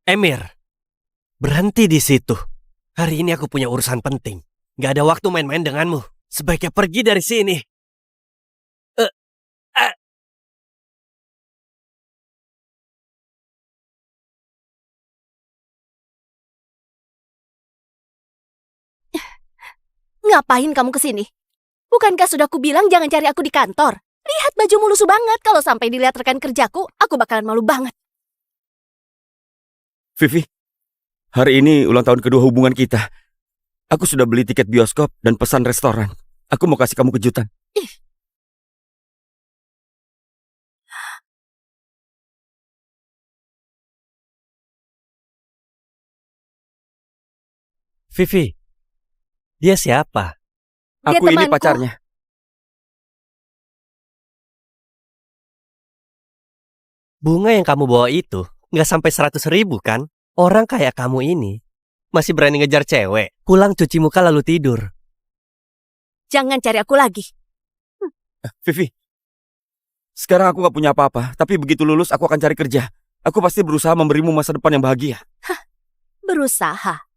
Emir, berhenti di situ. Hari ini aku punya urusan penting. Gak ada waktu main-main denganmu. Sebaiknya pergi dari sini. Eh, eh. Ngapain kamu kesini? Bukankah sudah kubilang jangan cari aku di kantor? Lihat bajumu lusuh banget. Kalau sampai dilihat rekan kerjaku, aku bakalan malu banget. Vivi, hari ini ulang tahun kedua hubungan kita. Aku sudah beli tiket bioskop dan pesan restoran. Aku mau kasih kamu kejutan. Ih. Vivi, dia siapa? Dia Aku ini temanku. pacarnya. Bunga yang kamu bawa itu gak sampai 100.000 kan? Orang kayak kamu ini masih berani ngejar cewek. Pulang cuci muka lalu tidur. Jangan cari aku lagi. Vivi, sekarang aku gak punya apa-apa. Tapi begitu lulus aku akan cari kerja. Aku pasti berusaha memberimu masa depan yang bahagia. Berusaha.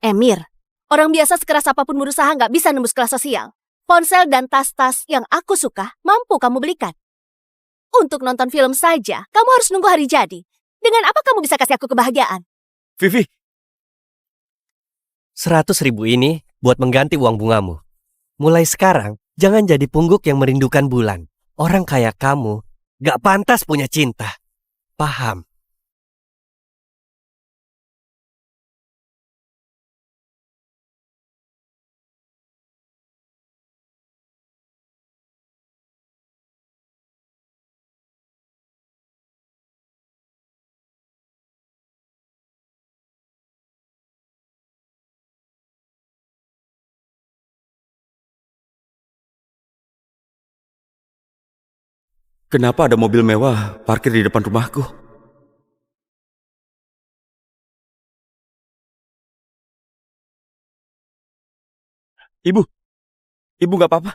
Emir, orang biasa sekeras apapun berusaha nggak bisa nembus kelas sosial. Ponsel dan tas-tas yang aku suka mampu kamu belikan. Untuk nonton film saja, kamu harus nunggu hari jadi. Dengan apa kamu bisa kasih aku kebahagiaan? Vivi, 100.000 ini buat mengganti uang bungamu. Mulai sekarang, jangan jadi pungguk yang merindukan bulan. Orang kayak kamu gak pantas punya cinta. Paham? kenapa ada mobil mewah parkir di depan rumahku? Ibu gak apa-apa?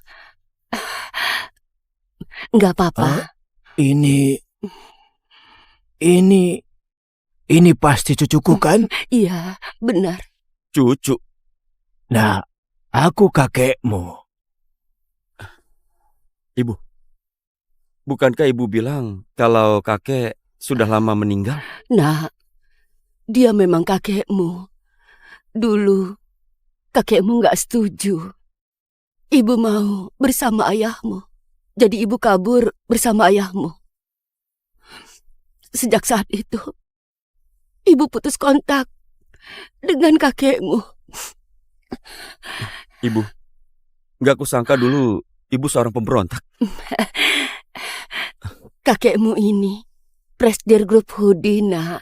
Nggak apa-apa. Ini pasti cucuku kan? Iya, benar. Cucu. Nah, aku kakekmu. Ibu, bukankah ibu bilang kalau kakek sudah lama meninggal? Nah, dia memang kakekmu. Dulu, kakekmu nggak setuju. Ibu mau bersama ayahmu. Jadi ibu kabur bersama ayahmu. Sejak saat itu, ibu putus kontak dengan kakekmu. Ibu, gak kusangka dulu ibu seorang pemberontak. Kakekmu ini, Presdir Grup Hudi, nak.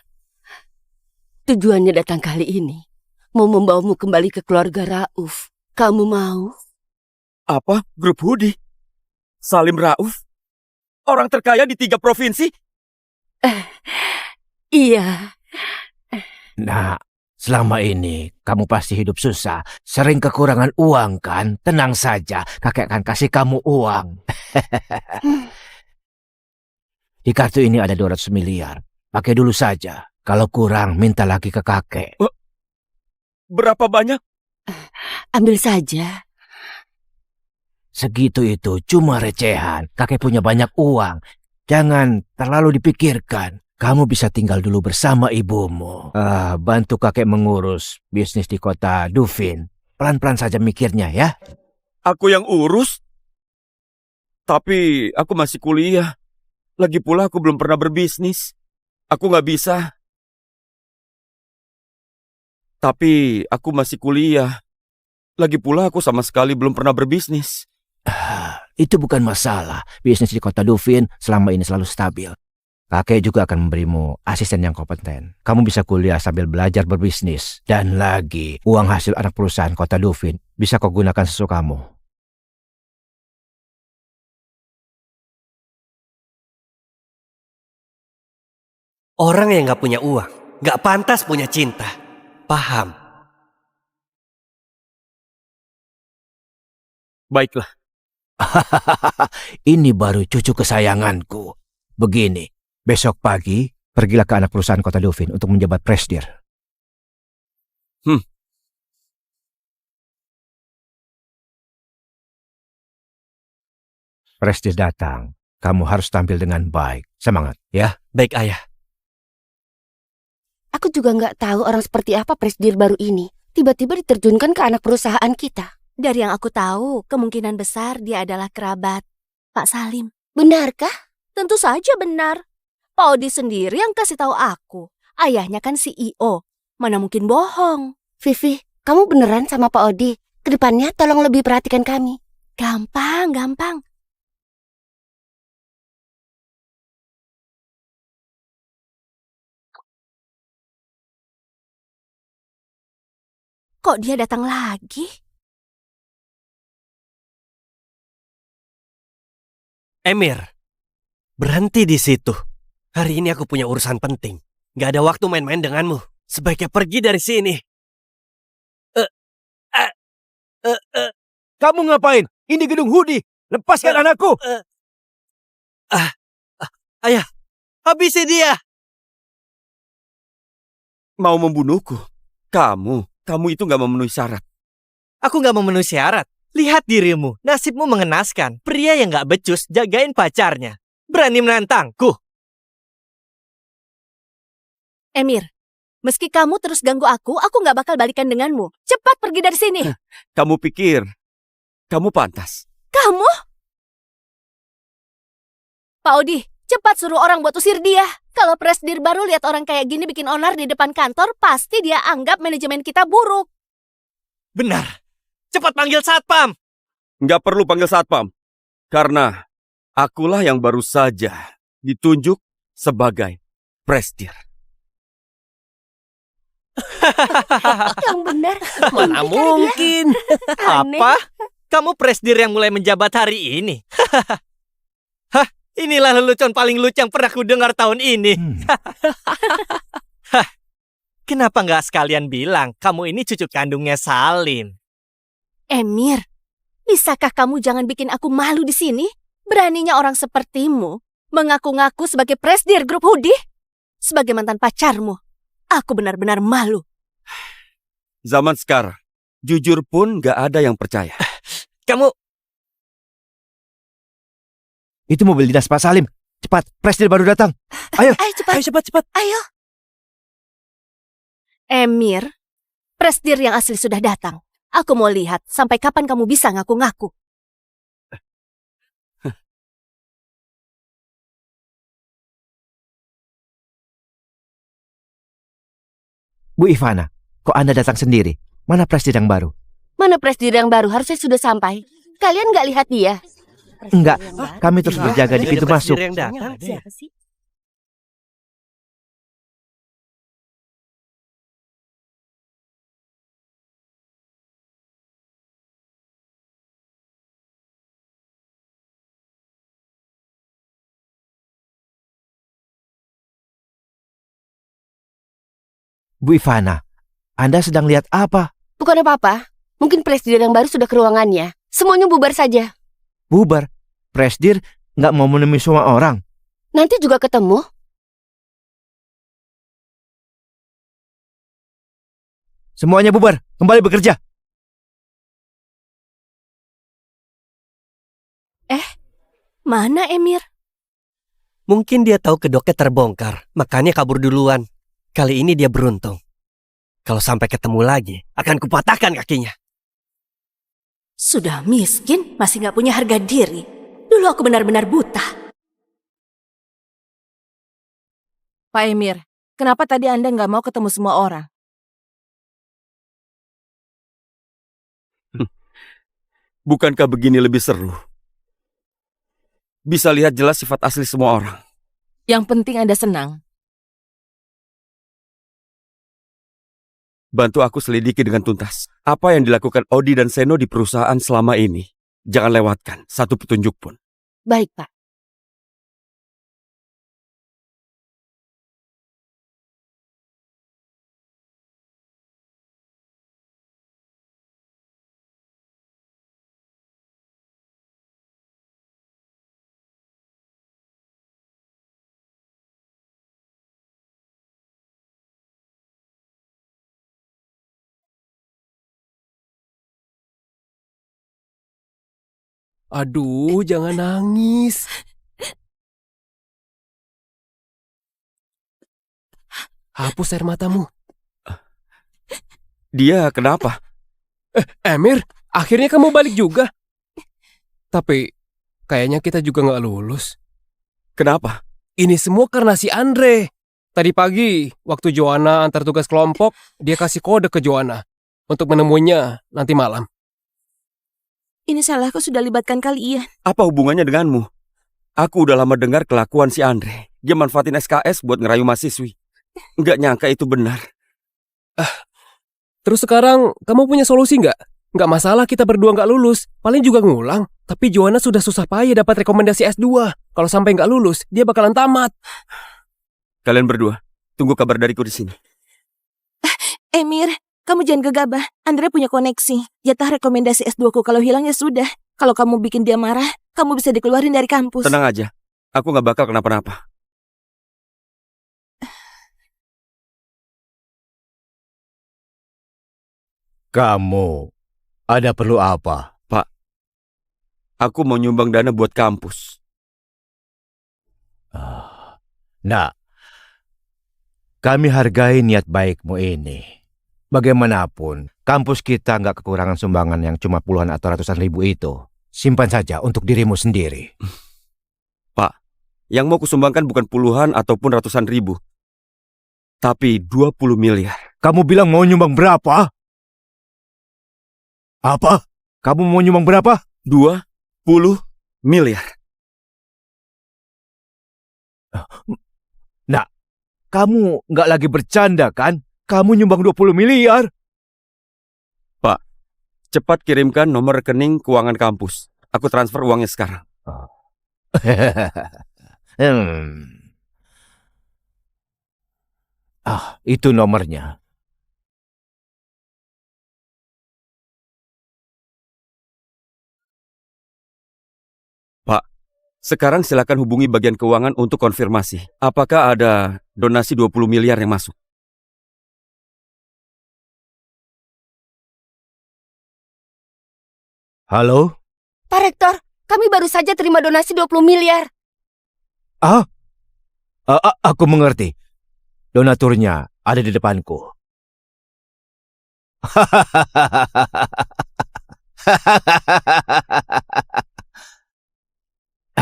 Tujuannya datang kali ini, mau membawamu kembali ke keluarga Rauf. Kamu mau? Apa? Grup Hudi? Salim Rauf? Orang terkaya di 3 provinsi? Iya. Nah, selama ini kamu pasti hidup susah. Sering kekurangan uang kan? Tenang saja, kakek akan kasih kamu uang. Di kartu ini ada 200 miliar. Pakai dulu saja. Kalau kurang, minta lagi ke kakek. Berapa banyak? Ambil saja. Segitu itu cuma recehan. Kakek punya banyak uang. Jangan terlalu dipikirkan. Kamu bisa tinggal dulu bersama ibumu. Bantu kakek mengurus bisnis di kota Dufin. Pelan-pelan saja mikirnya ya. Aku yang urus? Tapi aku masih kuliah. Lagi pula aku belum pernah berbisnis. Aku gak bisa. Tapi aku masih kuliah. Lagi pula aku sama sekali belum pernah berbisnis. Itu bukan masalah. Bisnis di kota Dufin selama ini selalu stabil. Kakek juga akan memberimu asisten yang kompeten. Kamu bisa kuliah sambil belajar berbisnis. Dan lagi, uang hasil anak perusahaan kota Dufin bisa kau gunakan sesukamu. Orang yang gak punya uang gak pantas punya cinta. Paham? Baiklah. Ini baru cucu kesayanganku. Begini, besok pagi Pergilah ke anak perusahaan Kota Dufin untuk menjabat presdir. Presdir datang. Kamu harus tampil dengan baik. Semangat, ya. Baik, Ayah. Aku juga nggak tahu orang seperti apa presdir baru ini. Tiba-tiba diterjunkan ke anak perusahaan kita. Dari yang aku tahu, kemungkinan besar dia adalah kerabat Pak Salim. Benarkah? Tentu saja benar. Pak Odi sendiri yang kasih tahu aku. Ayahnya kan CEO. Mana mungkin bohong. Vivi, kamu beneran sama Pak Odi? Kedepannya tolong lebih perhatikan kami. Gampang. Kok dia datang lagi? Emir, berhenti di situ. Hari ini aku punya urusan penting. Gak ada waktu main-main denganmu. Sebaiknya pergi dari sini. Kamu ngapain? Ini gedung Hudi. Lepaskan anakku. Ayah, habisi dia. Mau membunuhku? Kamu itu gak memenuhi syarat. Aku gak memenuhi syarat. Lihat dirimu, nasibmu mengenaskan. Pria yang gak becus jagain pacarnya. Berani menantangku. Emir, meski kamu terus ganggu aku gak bakal balikan denganmu. Cepat pergi dari sini. Kamu pikir kamu pantas? Kamu? Pak Odi, cepat suruh orang buat usir dia. Kalau presdir baru lihat orang kayak gini bikin onar di depan kantor, pasti dia anggap manajemen kita buruk. Benar. Cepat panggil satpam. Nggak perlu panggil satpam. Karena akulah yang baru saja ditunjuk sebagai presdir. Yang benar. Mana mungkin. Aneh. Apa? Kamu presdir yang mulai menjabat hari ini? Hah? Inilah lelucon paling lucu yang pernah ku dengar tahun ini. Kenapa nggak sekalian bilang kamu ini cucu kandungnya Salim? Emir, bisakah kamu jangan bikin aku malu di sini? Beraninya orang sepertimu mengaku-ngaku sebagai presdir grup Hudi? Sebagai mantan pacarmu, aku benar-benar malu. Zaman sekarang, jujur pun nggak ada yang percaya. Kamu... Itu mobil dinas Pak Salim. Cepat, presdir baru datang. Ayo. Ayo cepat. Ayo cepat. Ayo. Emir, presdir yang asli sudah datang. Aku mau lihat sampai kapan kamu bisa ngaku-ngaku. Bu Ivana, kok Anda datang sendiri? Mana presdir yang baru? Mana presdir yang baru? Harusnya sudah sampai. Kalian nggak lihat dia? Enggak, kami terus berjaga di pintu masuk. Yang datang. Siapa sih? Bu Ivana, Anda sedang lihat apa? Bukan apa-apa. Mungkin presdir yang baru sudah ke ruangannya. Semuanya bubar saja. Bubar. Presdir nggak mau menemui semua orang. Nanti juga ketemu. Semuanya bubar, kembali bekerja. Mana Emir? Mungkin dia tahu kedoknya terbongkar, makanya kabur duluan. Kali ini dia beruntung. Kalau sampai ketemu lagi, akan kupatahkan kakinya. Sudah miskin, masih gak punya harga diri. Dulu aku benar-benar buta. Pak Emir, kenapa tadi Anda nggak mau ketemu semua orang? Bukankah begini lebih seru? Bisa lihat jelas sifat asli semua orang. Yang penting Anda senang. Bantu aku selidiki dengan tuntas. Apa yang dilakukan Odi dan Seno di perusahaan selama ini. Jangan lewatkan satu petunjuk pun. Baik, Pak. Aduh, jangan nangis. Hapus air matamu. Dia kenapa? Emir, akhirnya kamu balik juga. Tapi, kayaknya kita juga nggak lulus. Kenapa? Ini semua karena si Andre. Tadi pagi, waktu Joanna antar tugas kelompok, dia kasih kode ke Joanna untuk menemuinya nanti malam. Ini salahku sudah libatkan kalian. Apa hubungannya denganmu? Aku udah lama dengar kelakuan si Andre. Dia manfaatin SKS buat ngerayu mahasiswi. Nggak nyangka itu benar. Terus sekarang, kamu punya solusi nggak? Nggak masalah kita berdua nggak lulus, paling juga ngulang. Tapi Joanna sudah susah payah dapat rekomendasi S2. Kalau sampai nggak lulus, dia bakalan tamat. Kalian berdua, tunggu kabar dariku di sini. Emir, kamu jangan gegabah. Andre punya koneksi. Jatah rekomendasi S2 ku kalau hilang ya sudah. Kalau kamu bikin dia marah, kamu bisa dikeluarin dari kampus. Tenang aja, aku nggak bakal kenapa-napa. Kamu, ada perlu apa? Aku mau nyumbang dana buat kampus. Nah, kami hargai niat baikmu ini. Bagaimanapun, kampus kita nggak kekurangan sumbangan yang cuma puluhan atau ratusan ribu itu. Simpan saja untuk dirimu sendiri. Yang mau kusumbangkan bukan puluhan ataupun ratusan ribu. Tapi 20 miliar. Kamu bilang mau nyumbang berapa? Apa? Kamu mau nyumbang berapa? 20 miliar. Nah, kamu nggak lagi bercanda kan? Kamu nyumbang 20 miliar. Cepat kirimkan nomor rekening keuangan kampus. Aku transfer uangnya sekarang. Itu nomornya. Sekarang silakan hubungi bagian keuangan untuk konfirmasi. Apakah ada donasi 20 miliar yang masuk? Halo? Pak Rektor, kami baru saja terima donasi 20 miliar. Aku mengerti. Donaturnya ada di depanku.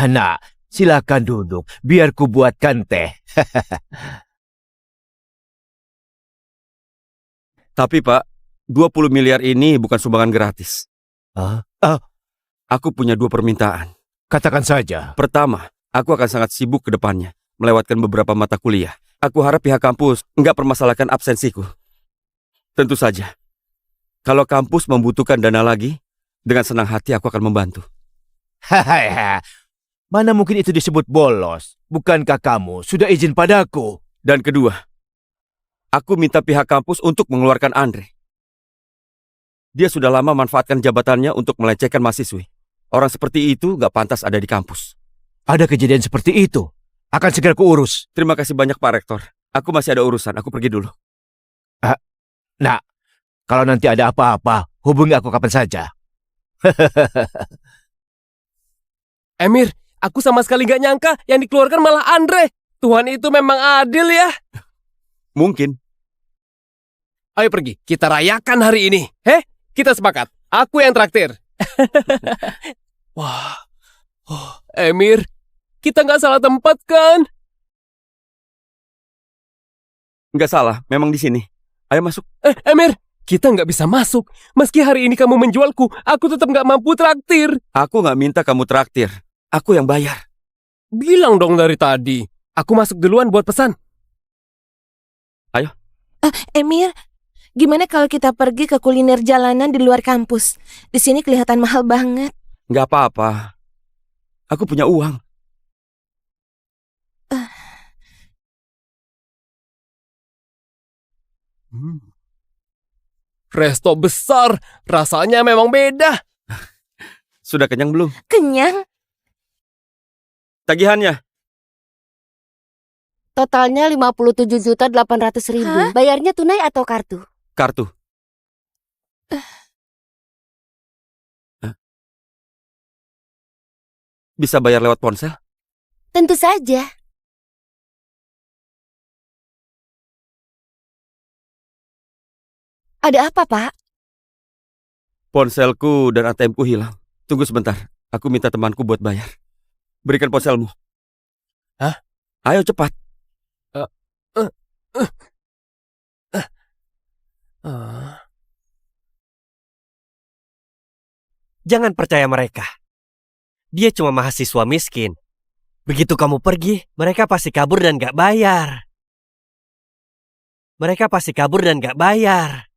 Nah, silakan duduk. Biar ku buatkan teh. Tapi Pak, 20 miliar ini bukan sumbangan gratis. Aku punya 2 permintaan. Katakan saja. Pertama, aku akan sangat sibuk ke depannya, melewatkan beberapa mata kuliah. Aku harap pihak kampus nggak permasalahkan absensiku. Tentu saja, kalau kampus membutuhkan dana lagi, dengan senang hati aku akan membantu. Mana mungkin itu disebut bolos? Bukankah kamu sudah izin padaku? Dan kedua, aku minta pihak kampus untuk mengeluarkan Andre. Dia sudah lama manfaatkan jabatannya untuk melecehkan mahasiswi. Orang seperti itu gak pantas ada di kampus. Ada kejadian seperti itu. Akan segera kuurus. Terima kasih banyak Pak Rektor. Aku masih ada urusan, aku pergi dulu. Nah, kalau nanti ada apa-apa, hubungi aku kapan saja. Emir, aku sama sekali gak nyangka yang dikeluarkan malah Andre. Tuhan itu memang adil ya. Mungkin. Ayo pergi, kita rayakan hari ini. Kita sepakat. Aku yang traktir. Wah, Emir, kita nggak salah tempat kan? Nggak salah, memang di sini. Ayo masuk. Emir, kita nggak bisa masuk. Meski hari ini kamu menjualku, aku tetap nggak mampu traktir. Aku nggak minta kamu traktir. Aku yang bayar. Bilang dong dari tadi. Aku masuk duluan buat pesan. Ayo. Emir, gimana kalau kita pergi ke kuliner jalanan di luar kampus? Di sini kelihatan mahal banget. Nggak apa-apa. Aku punya uang. Resto besar, rasanya memang beda. Sudah kenyang belum? Kenyang? Tagihannya. Totalnya 57.800.000. Bayarnya tunai atau kartu? Kartu. Bisa bayar lewat ponsel? Tentu saja. Ada apa, Pak? Ponselku dan ATM-ku hilang. Tunggu sebentar, aku minta temanku buat bayar. Berikan ponselmu. Hah? Ayo cepat. Jangan percaya mereka. Dia cuma mahasiswa miskin. Begitu kamu pergi, mereka pasti kabur dan gak bayar. Mereka pasti kabur dan gak bayar.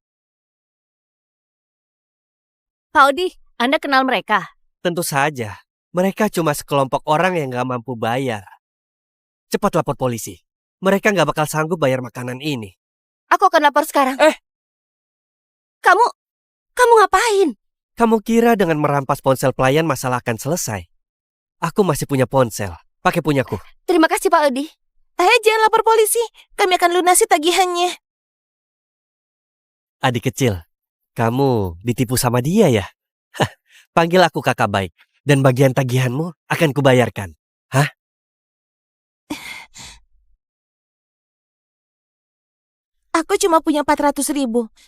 Pak Odi, Anda kenal mereka? Tentu saja, mereka cuma sekelompok orang yang gak mampu bayar. Cepat lapor polisi. Mereka gak bakal sanggup bayar makanan ini. Aku akan lapor sekarang. Kamu ngapain? Kamu kira dengan merampas ponsel pelayan masalah akan selesai? Aku masih punya ponsel. Pakai punyaku. Terima kasih Pak Odi. Jangan lapor polisi. Kami akan lunasi tagihannya. Adik kecil, kamu ditipu sama dia ya? Hah, panggil aku kakak baik. Dan bagian tagihanmu akan kubayarkan. Hah? Aku cuma punya 400.000.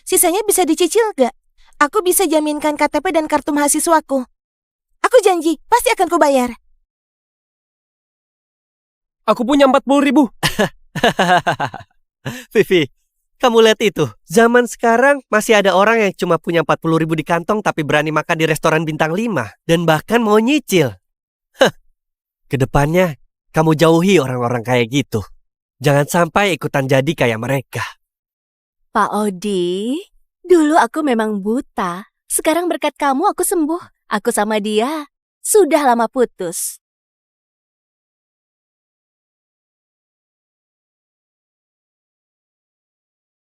Sisanya bisa dicicil gak? Aku bisa jaminkan KTP dan kartu mahasiswaku. Aku janji, pasti akan kubayar. Aku punya 40.000. Vivi, kamu lihat itu. Zaman sekarang masih ada orang yang cuma punya 40.000 di kantong tapi berani makan di restoran bintang 5. Dan bahkan mau nyicil. Hah. Kedepannya, kamu jauhi orang-orang kayak gitu. Jangan sampai ikutan jadi kayak mereka. Pak Odi, dulu aku memang buta. Sekarang berkat kamu aku sembuh. Aku sama dia sudah lama putus.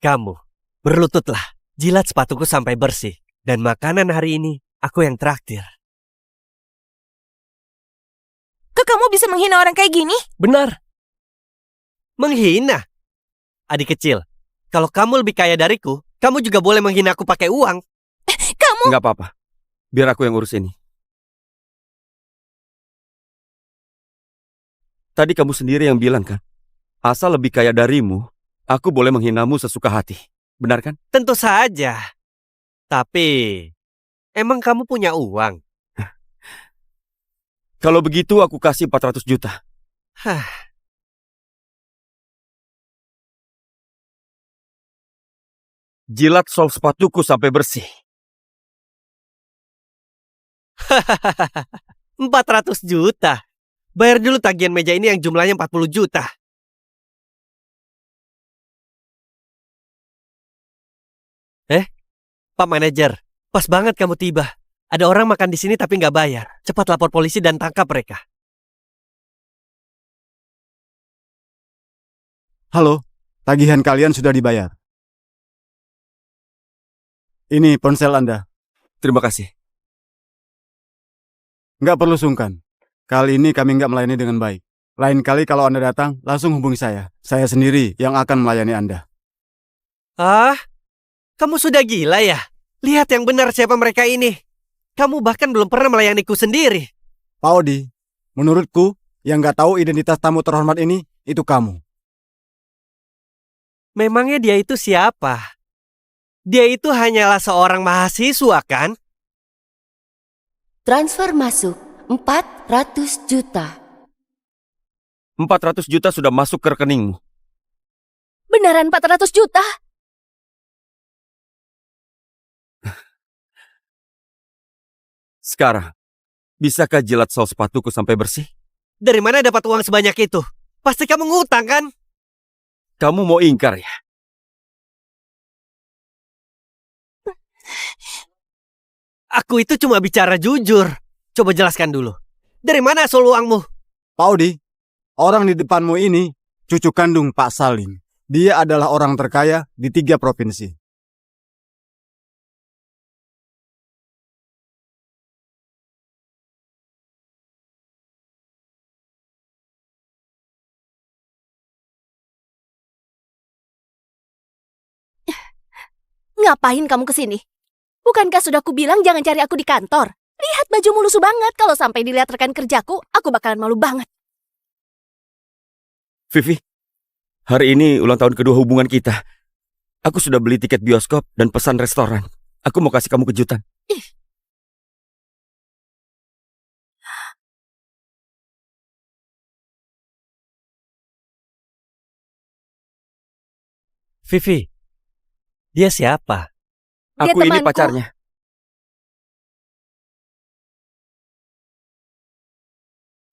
Kamu, berlututlah. Jilat sepatuku sampai bersih. Dan makanan hari ini, aku yang traktir. Kok kamu bisa menghina orang kayak gini? Benar. Menghina? Adik kecil, kalau kamu lebih kaya dariku, kamu juga boleh menghina aku pakai uang. Nggak apa-apa. Biar aku yang urus ini. Tadi kamu sendiri yang bilang kan, asal lebih kaya darimu, aku boleh menghinamu sesuka hati. Benar kan? Tentu saja. Tapi, emang kamu punya uang? Kalau begitu aku kasih 400 juta. Hah. Jilat sol sepatuku sampai bersih. 400 juta. Bayar dulu tagihan meja ini yang jumlahnya 40 juta. Pak manajer, pas banget kamu tiba. Ada orang makan di sini tapi nggak bayar. Cepat lapor polisi dan tangkap mereka. Halo, tagihan kalian sudah dibayar. Ini ponsel Anda. Terima kasih. Nggak perlu sungkan. Kali ini kami nggak melayani dengan baik. Lain kali kalau Anda datang, langsung hubungi saya. Saya sendiri yang akan melayani Anda. Ah, kamu sudah gila ya? Lihat yang benar siapa mereka ini. Kamu bahkan belum pernah melayaniku sendiri. Pak Odi, menurutku, yang nggak tahu identitas tamu terhormat ini, itu kamu. Memangnya dia itu siapa? Dia itu hanyalah seorang mahasiswa kan? Transfer masuk 400 juta. 400 juta sudah masuk ke rekeningmu. Beneran 400 juta? Sekarang, bisakah jilat sol sepatuku sampai bersih? Dari mana dapat uang sebanyak itu? Pasti kamu ngutang kan? Kamu mau ingkar ya? Aku itu cuma bicara jujur. Coba jelaskan dulu. Dari mana asal uangmu? Pak Odi, orang di depanmu ini, cucu kandung Pak Salim. Dia adalah orang terkaya di 3 provinsi. Ngapain kamu kesini? Bukankah sudah kubilang jangan cari aku di kantor? Lihat bajumu lusuh banget. Kalau sampai dilihat rekan kerjaku, aku bakalan malu banget. Vivi, hari ini ulang tahun kedua hubungan kita. Aku sudah beli tiket bioskop dan pesan restoran. Aku mau kasih kamu kejutan. Vivi, dia siapa? Dia Aku ini temanku. pacarnya.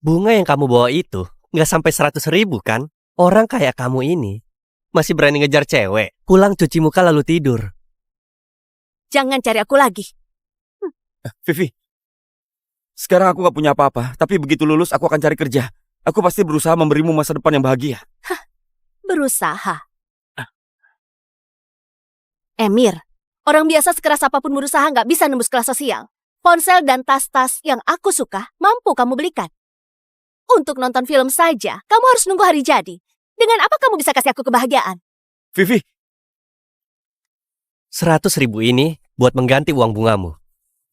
Bunga yang kamu bawa itu nggak sampai 100.000 kan? Orang kayak kamu ini masih berani ngejar cewek, pulang cuci muka lalu tidur. Jangan cari aku lagi. Vivi, sekarang aku gak punya apa-apa, tapi begitu lulus aku akan cari kerja. Aku pasti berusaha memberimu masa depan yang bahagia. Berusaha. Emir, orang biasa sekeras apapun berusaha nggak bisa nembus kelas sosial. Ponsel dan tas-tas yang aku suka mampu kamu belikan. Untuk nonton film saja, kamu harus nunggu hari jadi. Dengan apa kamu bisa kasih aku kebahagiaan? Vivi, 100.000 ini buat mengganti uang bungamu.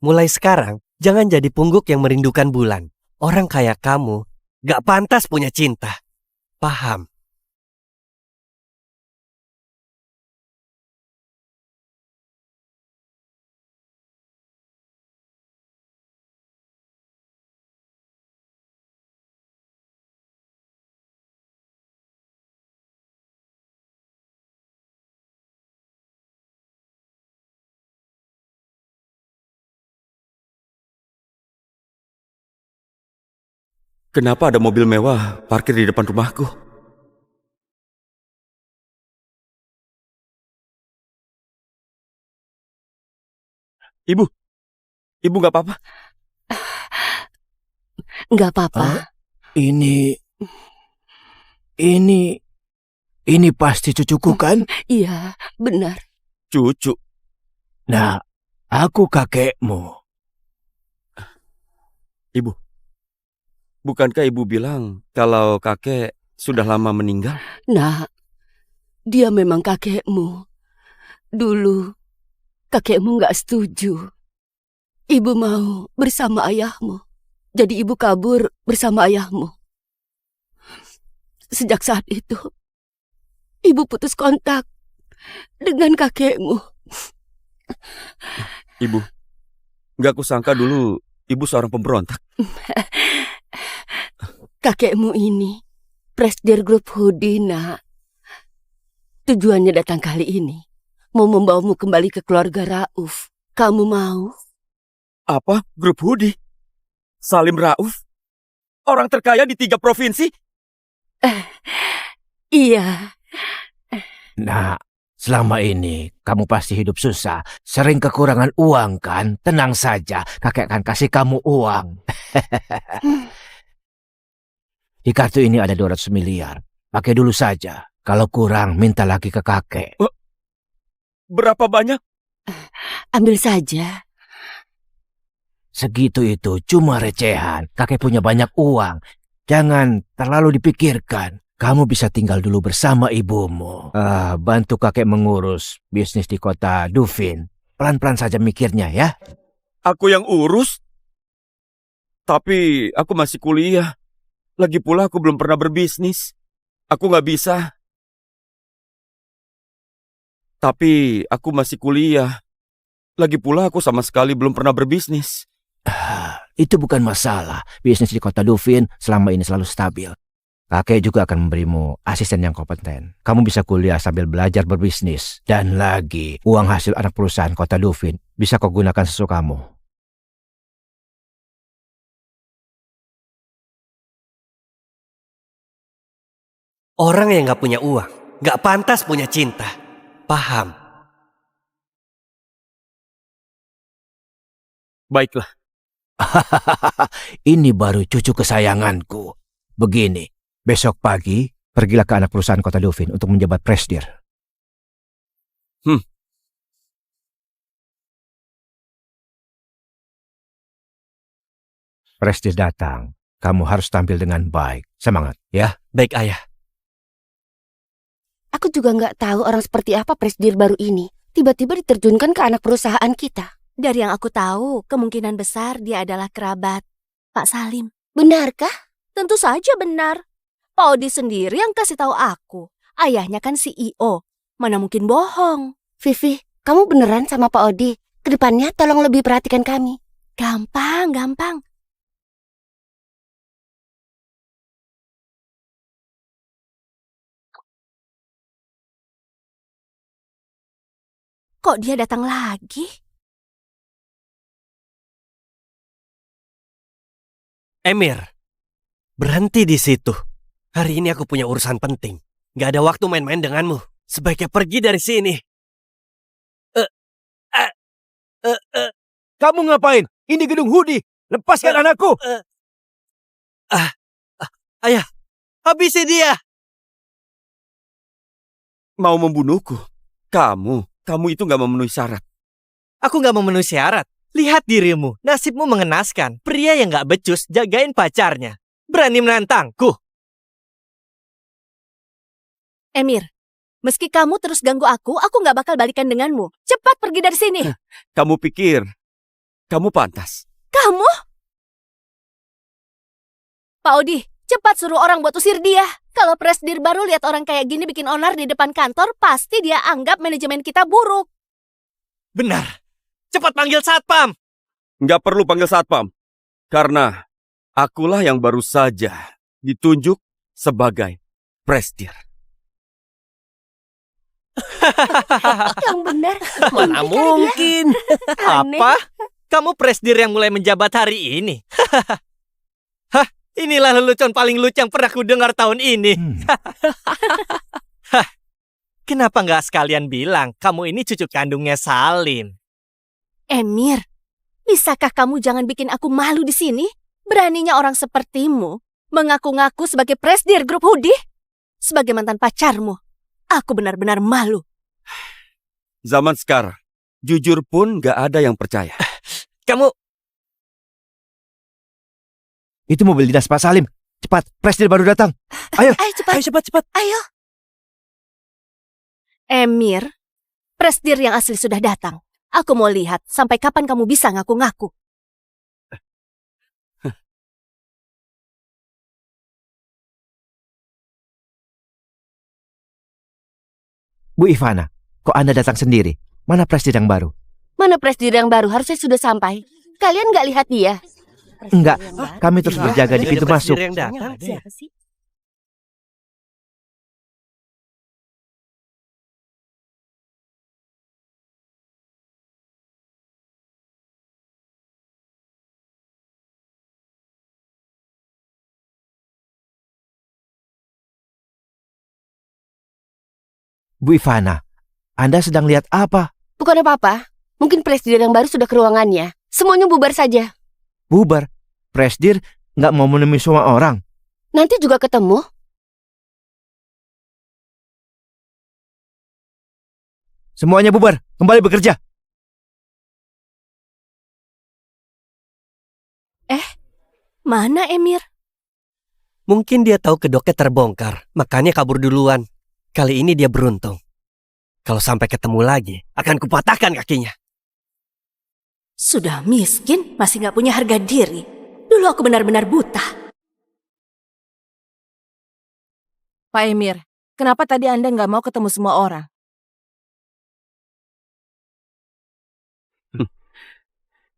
Mulai sekarang, jangan jadi pungguk yang merindukan bulan. Orang kayak kamu gak pantas punya cinta. Paham? kenapa ada mobil mewah parkir di depan rumahku? Ibu gak apa-apa? Nggak apa-apa. Hah? Ini pasti cucuku kan? Iya, benar. Cucu. Nah, aku kakekmu. Ibu, bukankah ibu bilang kalau kakek sudah lama meninggal? Nah, dia memang kakekmu. Dulu, kakekmu nggak setuju. Ibu mau bersama ayahmu. Jadi ibu kabur bersama ayahmu. Sejak saat itu, ibu putus kontak dengan kakekmu. Ibu, gak kusangka dulu ibu seorang pemberontak. Kakekmu ini, Presdir Grup Hudi, nak. Tujuannya datang kali ini, mau membawamu kembali ke keluarga Rauf. Kamu mau? Apa? Grup Hudi? Salim Rauf? Orang terkaya di 3 provinsi? Iya. Nah, selama ini kamu pasti hidup susah, sering kekurangan uang kan? Tenang saja, kakek akan kasih kamu uang. Di kartu ini ada 200 miliar. Pakai dulu saja. Kalau kurang, minta lagi ke kakek. Berapa banyak? Ambil saja. Segitu itu cuma recehan. Kakek punya banyak uang. Jangan terlalu dipikirkan. Kamu bisa tinggal dulu bersama ibumu. Bantu kakek mengurus bisnis di kota Dufin. Pelan-pelan saja mikirnya ya. Aku yang urus? Tapi aku masih kuliah. Lagi pula aku belum pernah berbisnis. Aku gak bisa. Tapi aku masih kuliah. Lagi pula aku sama sekali belum pernah berbisnis. Itu bukan masalah. Bisnis di kota Dufin selama ini selalu stabil. Kakek juga akan memberimu asisten yang kompeten. Kamu bisa kuliah sambil belajar berbisnis. Dan lagi, uang hasil anak perusahaan kota Dufin bisa kau gunakan sesukamu. Orang yang gak punya uang gak pantas punya cinta. Paham? Baiklah. Ini baru cucu kesayanganku. Begini, besok pagi pergilah ke anak perusahaan kota Dufin untuk menjabat presdir. Presdir datang, kamu harus tampil dengan baik. Semangat, ya. Baik ayah. Aku juga nggak tahu orang seperti apa Presdir baru ini. Tiba-tiba diterjunkan ke anak perusahaan kita. Dari yang aku tahu, kemungkinan besar dia adalah kerabat Pak Salim. Benarkah? Tentu saja benar. Pak Odi sendiri yang kasih tahu aku. Ayahnya kan CEO. Mana mungkin bohong. Vivi, kamu beneran sama Pak Odi? Kedepannya tolong lebih perhatikan kami. Gampang. Kok dia datang lagi? Emir, berhenti di situ. Hari ini aku punya urusan penting. Gak ada waktu main-main denganmu. Sebaiknya pergi dari sini. Kamu ngapain? Ini gedung Hudi. Lepaskan anakku. Ayah, habisi dia. Mau membunuhku? Kamu itu nggak memenuhi syarat. Aku gak memenuhi syarat. Lihat dirimu, nasibmu mengenaskan. Pria yang gak becus jagain pacarnya. Berani menantangku. Emir, meski kamu terus ganggu aku gak bakal balikan denganmu. Cepat pergi dari sini. Kamu pikir kamu pantas? Kamu? Pak Odi, cepat suruh orang buat usir dia. Kalau presidir baru lihat orang kayak gini bikin onar di depan kantor, pasti dia anggap manajemen kita buruk. Benar. Cepat panggil satpam. Nggak perlu panggil satpam. Karena akulah yang baru saja ditunjuk sebagai presidir. Yang benar. Mana mungkin? Aneh. Apa? Kamu presidir yang mulai menjabat hari ini? Hah? Inilah lelucon paling lucu yang pernah ku dengar tahun ini. Hah? Kenapa nggak sekalian bilang kamu ini cucu kandungnya Salim? Emir, bisakah kamu jangan bikin aku malu di sini? Beraninya orang sepertimu mengaku-ngaku sebagai presidir grup Hudi? Sebagai mantan pacarmu, aku benar-benar malu. Zaman sekarang, jujur pun nggak ada yang percaya. Kamu... Itu mobil dinas Pak Salim. Cepat, presiden baru datang. Ayo. Ayo cepat. Ayo cepat. Ayo. Emir, presidir yang asli sudah datang. Aku mau lihat sampai kapan kamu bisa ngaku-ngaku. Bu Ivana, kok Anda datang sendiri? Mana presiden yang baru? Mana presiden yang baru? Harusnya sudah sampai. Kalian nggak lihat dia? Enggak, kami terus berjaga di pintu masuk. Yang datang. Siapa sih? Bu Ivana, Anda sedang lihat apa? Bukan apa-apa. Mungkin presiden yang baru sudah ke ruangannya. Semuanya bubar saja. Bubar. Presiden nggak mau menemui semua orang. Nanti juga ketemu. Semuanya bubar, kembali bekerja. Mana Emir? Mungkin dia tahu kedoknya terbongkar, makanya kabur duluan. Kali ini dia beruntung. Kalau sampai ketemu lagi, akan kupatahkan kakinya. Sudah miskin, masih gak punya harga diri. Dulu aku benar-benar buta. Pak Emir, kenapa tadi Anda nggak mau ketemu semua orang?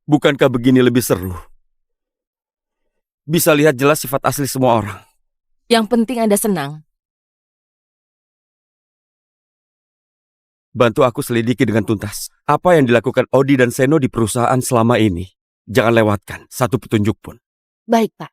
Bukankah begini lebih seru? Bisa lihat jelas sifat asli semua orang. Yang penting Anda senang. Bantu aku selidiki dengan tuntas. Apa yang dilakukan Odi dan Seno di perusahaan selama ini. Jangan lewatkan satu petunjuk pun. Baik, Pak.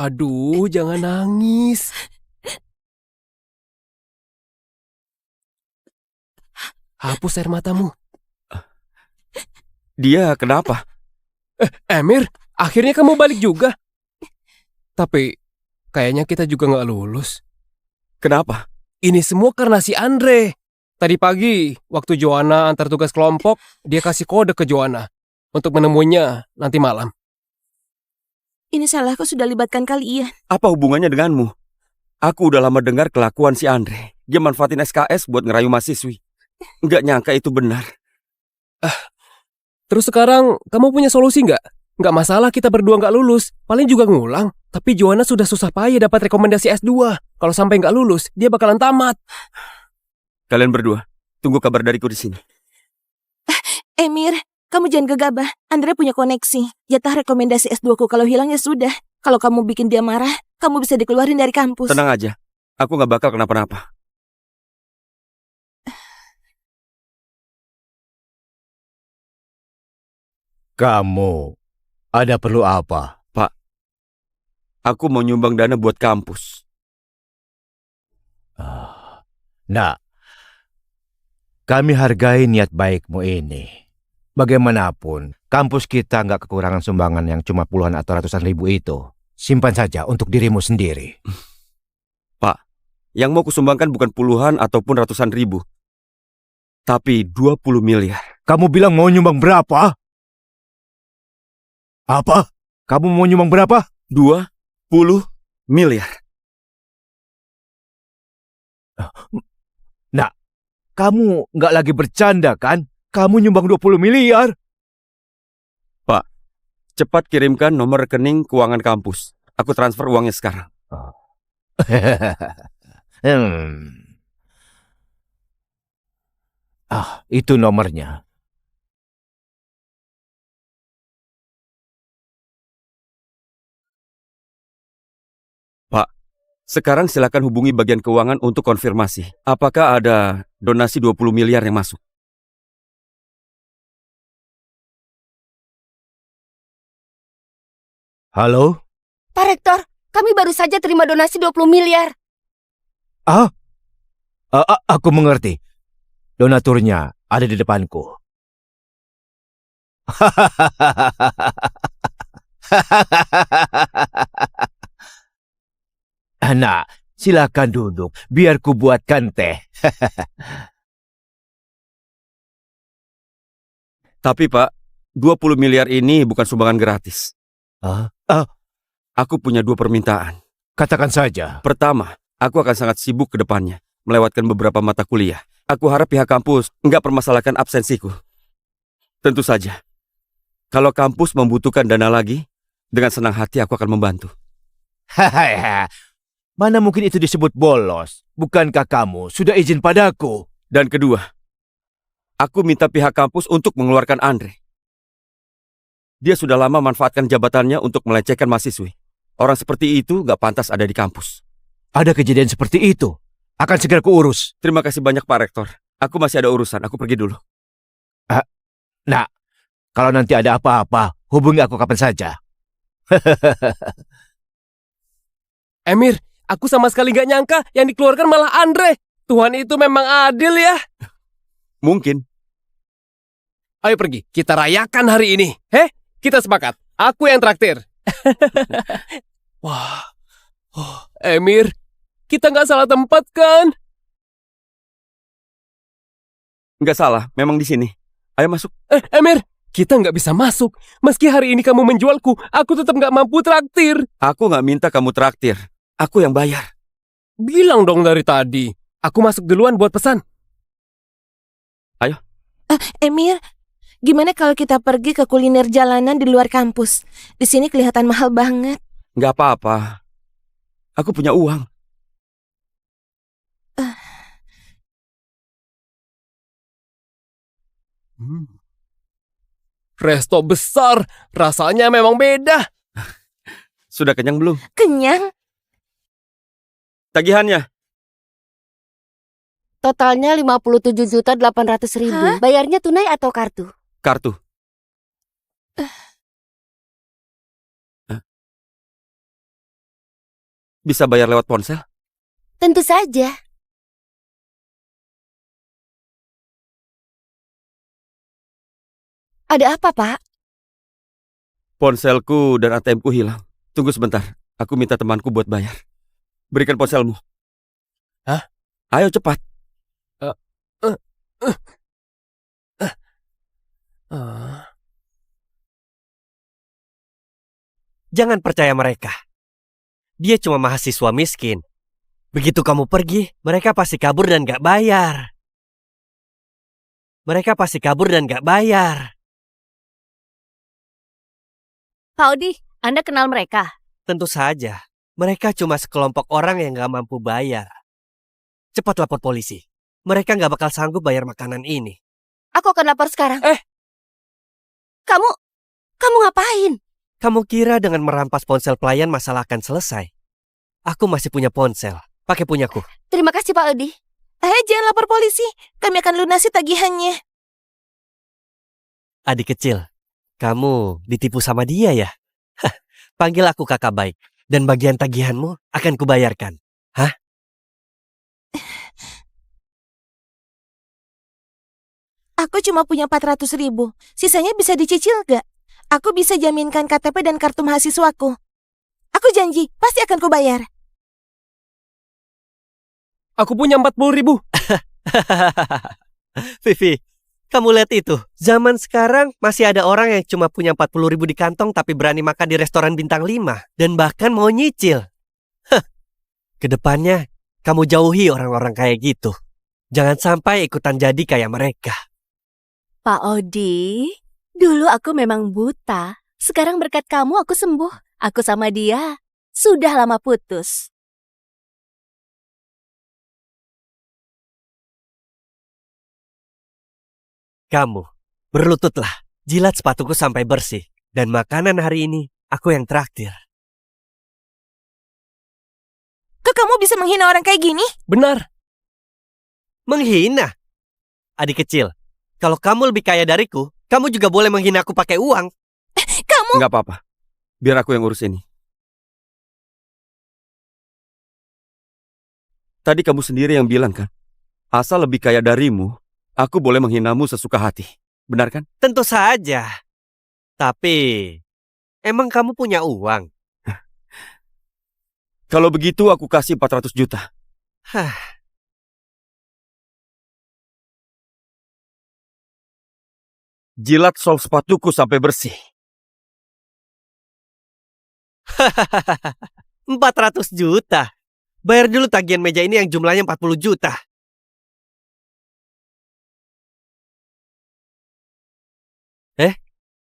Aduh, jangan nangis. Hapus air matamu. Dia kenapa? Emir, akhirnya kamu balik juga. Tapi kayaknya kita juga nggak lulus. Kenapa? Ini semua karena si Andre. Tadi pagi, waktu Joanna antar tugas kelompok, dia kasih kode ke Joanna untuk menemuinya nanti malam. Ini salahku sudah libatkan kalian. Apa hubungannya denganmu? Aku udah lama dengar kelakuan si Andre. Dia manfaatin SKS buat ngerayu mahasiswi. Nggak nyangka itu benar. Terus sekarang, kamu punya solusi nggak? Nggak masalah kita berdua nggak lulus, paling juga ngulang. Tapi Joanna sudah susah payah dapat rekomendasi S2. Kalau sampai nggak lulus, dia bakalan tamat. Kalian berdua, tunggu kabar dariku di sini. Emir, kamu jangan gegabah. Andre punya koneksi. Jatah rekomendasi S2 ku kalau hilang ya sudah. Kalau kamu bikin dia marah, kamu bisa dikeluarin dari kampus. Tenang aja, aku nggak bakal kenapa-napa. Kamu, ada perlu apa? Aku mau nyumbang dana buat kampus. Nah, kami hargai niat baikmu ini. Bagaimanapun, kampus kita nggak kekurangan sumbangan yang cuma puluhan atau ratusan ribu itu. Simpan saja untuk dirimu sendiri. Yang mau kusumbangkan bukan puluhan ataupun ratusan ribu. Tapi 20 miliar. Kamu bilang mau nyumbang berapa? Apa? Kamu mau nyumbang berapa? 20 miliar. Nah, kamu nggak lagi bercanda kan? Kamu nyumbang 20 miliar. Cepat kirimkan nomor rekening keuangan kampus. Aku transfer uangnya sekarang. Itu nomornya. Sekarang silakan hubungi bagian keuangan untuk konfirmasi. Apakah ada donasi 20 miliar yang masuk? Halo? Pak Rektor, kami baru saja terima donasi 20 miliar. Aku mengerti. Donaturnya ada di depanku. Nah, silakan duduk. Biar ku buatkan teh. Tapi Pak, 20 miliar ini bukan sumbangan gratis. Aku punya 2 permintaan. Katakan saja. Pertama, aku akan sangat sibuk ke depannya, melewatkan beberapa mata kuliah. Aku harap pihak kampus nggak permasalahkan absensiku. Tentu saja, kalau kampus membutuhkan dana lagi, dengan senang hati aku akan membantu. Mana mungkin itu disebut bolos? Bukankah kamu sudah izin padaku? Dan kedua, aku minta pihak kampus untuk mengeluarkan Andre. Dia sudah lama manfaatkan jabatannya untuk melecehkan mahasiswi. Orang seperti itu gak pantas ada di kampus. Ada kejadian seperti itu. Akan segera kuurus. Terima kasih banyak Pak Rektor. Aku masih ada urusan, aku pergi dulu. Nah, kalau nanti ada apa-apa, hubungi aku kapan saja. Emir, aku sama sekali gak nyangka yang dikeluarkan malah Andre. Tuhan itu memang adil ya. Mungkin. Ayo pergi, kita rayakan hari ini. Kita sepakat. Aku yang traktir. Wah, Emir, kita nggak salah tempat kan? Nggak salah, memang di sini. Ayo masuk. Emir, kita nggak bisa masuk. Meski hari ini kamu menjualku, aku tetap nggak mampu traktir. Aku nggak minta kamu traktir. Aku yang bayar. Bilang dong dari tadi. Aku masuk duluan buat pesan. Ayo. Emir, gimana kalau kita pergi ke kuliner jalanan di luar kampus? Di sini kelihatan mahal banget. Nggak apa-apa. Aku punya uang. Resto besar, rasanya memang beda. Sudah kenyang belum? Kenyang? Tagihannya. Totalnya 57.800.000. Hah? Bayarnya tunai atau kartu? Kartu. Bisa bayar lewat ponsel? Tentu saja. Ada apa, Pak? Ponselku dan ATM-ku hilang. Tunggu sebentar, aku minta temanku buat bayar. Berikan ponselmu. Hah? Ayo cepat. Jangan percaya mereka. Dia cuma mahasiswa miskin. Begitu kamu pergi, mereka pasti kabur dan gak bayar. Mereka pasti kabur dan gak bayar. Pak Odi, Anda kenal mereka? Tentu saja, mereka cuma sekelompok orang yang gak mampu bayar. Cepat lapor polisi. Mereka gak bakal sanggup bayar makanan ini. Aku akan lapor sekarang. Kamu ngapain? Kamu kira dengan merampas ponsel pelayan masalah akan selesai? Aku masih punya ponsel. Pakai punyaku. Terima kasih Pak Odi. Jangan lapor polisi. Kami akan lunasi tagihannya. Adik kecil, kamu ditipu sama dia ya? Hah, panggil aku kakak baik. Dan bagian tagihanmu akan kubayarkan. Hah? Aku cuma punya 400.000. Sisanya bisa dicicil gak? Aku bisa jaminkan KTP dan kartu mahasiswaku. Aku janji, pasti akan kubayar. Aku punya 40.000. Vivi, kamu lihat itu. Zaman sekarang masih ada orang yang cuma punya 40.000 di kantong tapi berani makan di restoran bintang 5. Dan bahkan mau nyicil. Hah, kedepannya kamu jauhi orang-orang kayak gitu. Jangan sampai ikutan jadi kayak mereka. Pak Odi, dulu aku memang buta. Sekarang berkat kamu aku sembuh. Aku sama dia sudah lama putus. Kamu, berlututlah. Jilat sepatuku sampai bersih. Dan makanan hari ini, aku yang traktir. Kok kamu bisa menghina orang kayak gini? Benar. Menghina? Adik kecil, kalau kamu lebih kaya dariku, kamu juga boleh menghina aku pakai uang. Nggak apa-apa. Biar aku yang urus ini. Tadi kamu sendiri yang bilang kan, asal lebih kaya darimu, aku boleh menghinamu sesuka hati. Benar kan? Tentu saja. Tapi, emang kamu punya uang? Kalau begitu aku kasih 400 juta. Hah. Jilat sol sepatuku sampai bersih. 400 juta. Bayar dulu tagihan meja ini yang jumlahnya 40 juta.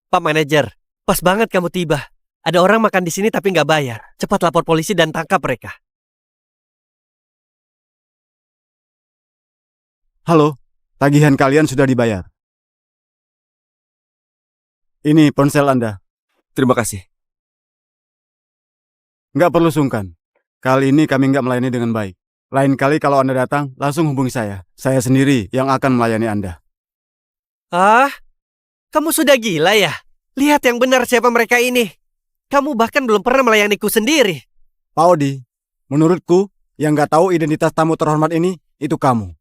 Pak manajer, pas banget kamu tiba. Ada orang makan di sini tapi nggak bayar. Cepat lapor polisi dan tangkap mereka. Halo, tagihan kalian sudah dibayar. Ini ponsel Anda. Terima kasih. Nggak perlu sungkan. Kali ini kami nggak melayani dengan baik. Lain kali kalau Anda datang, langsung hubungi saya. Saya sendiri yang akan melayani Anda. Ah, kamu sudah gila ya? Lihat yang benar siapa mereka ini. Kamu bahkan belum pernah melayaniku sendiri. Pak Odi, menurutku, yang nggak tahu identitas tamu terhormat ini, itu kamu.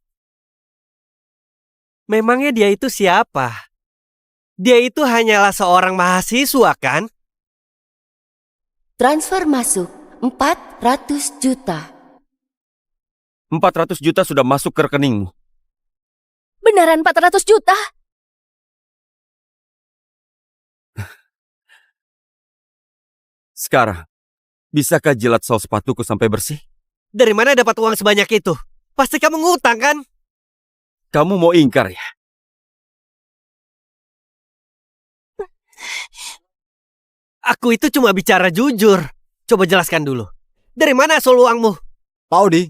Memangnya dia itu siapa? Dia itu hanyalah seorang mahasiswa kan? Transfer masuk 400 juta. 400 juta sudah masuk ke rekeningmu. Beneran 400 juta? Sekarang, bisakah jilat sol sepatuku sampai bersih? Dari mana dapat uang sebanyak itu? Pasti kamu ngutang kan? Kamu mau ingkar ya? Aku itu cuma bicara jujur. Coba jelaskan dulu. Dari mana asal uangmu? Pak Odi,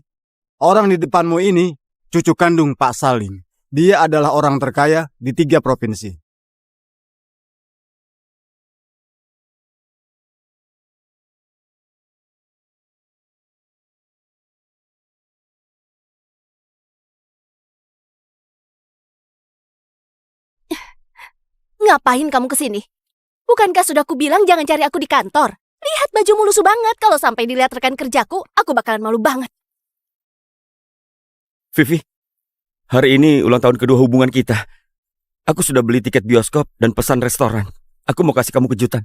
orang di depanmu ini, cucu kandung Pak Salim. Dia adalah orang terkaya di 3 provinsi. Ngapain kamu kesini? Bukankah sudah kubilang jangan cari aku di kantor? Lihat bajumu lusuh banget. Kalau sampai dilihat rekan kerjaku, aku bakalan malu banget. Vivi, hari ini ulang tahun kedua hubungan kita. Aku sudah beli tiket bioskop dan pesan restoran. Aku mau kasih kamu kejutan.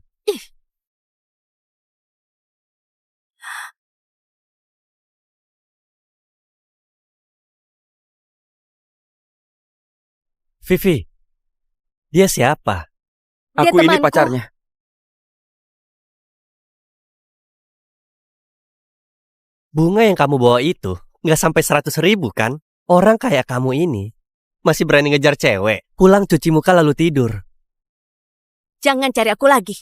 Vivi, dia siapa? Dia Aku ini temanku. pacarnya. Bunga yang kamu bawa itu nggak sampai 100.000 kan? Orang kayak kamu ini masih berani ngejar cewek. Pulang cuci muka lalu tidur. Jangan cari aku lagi.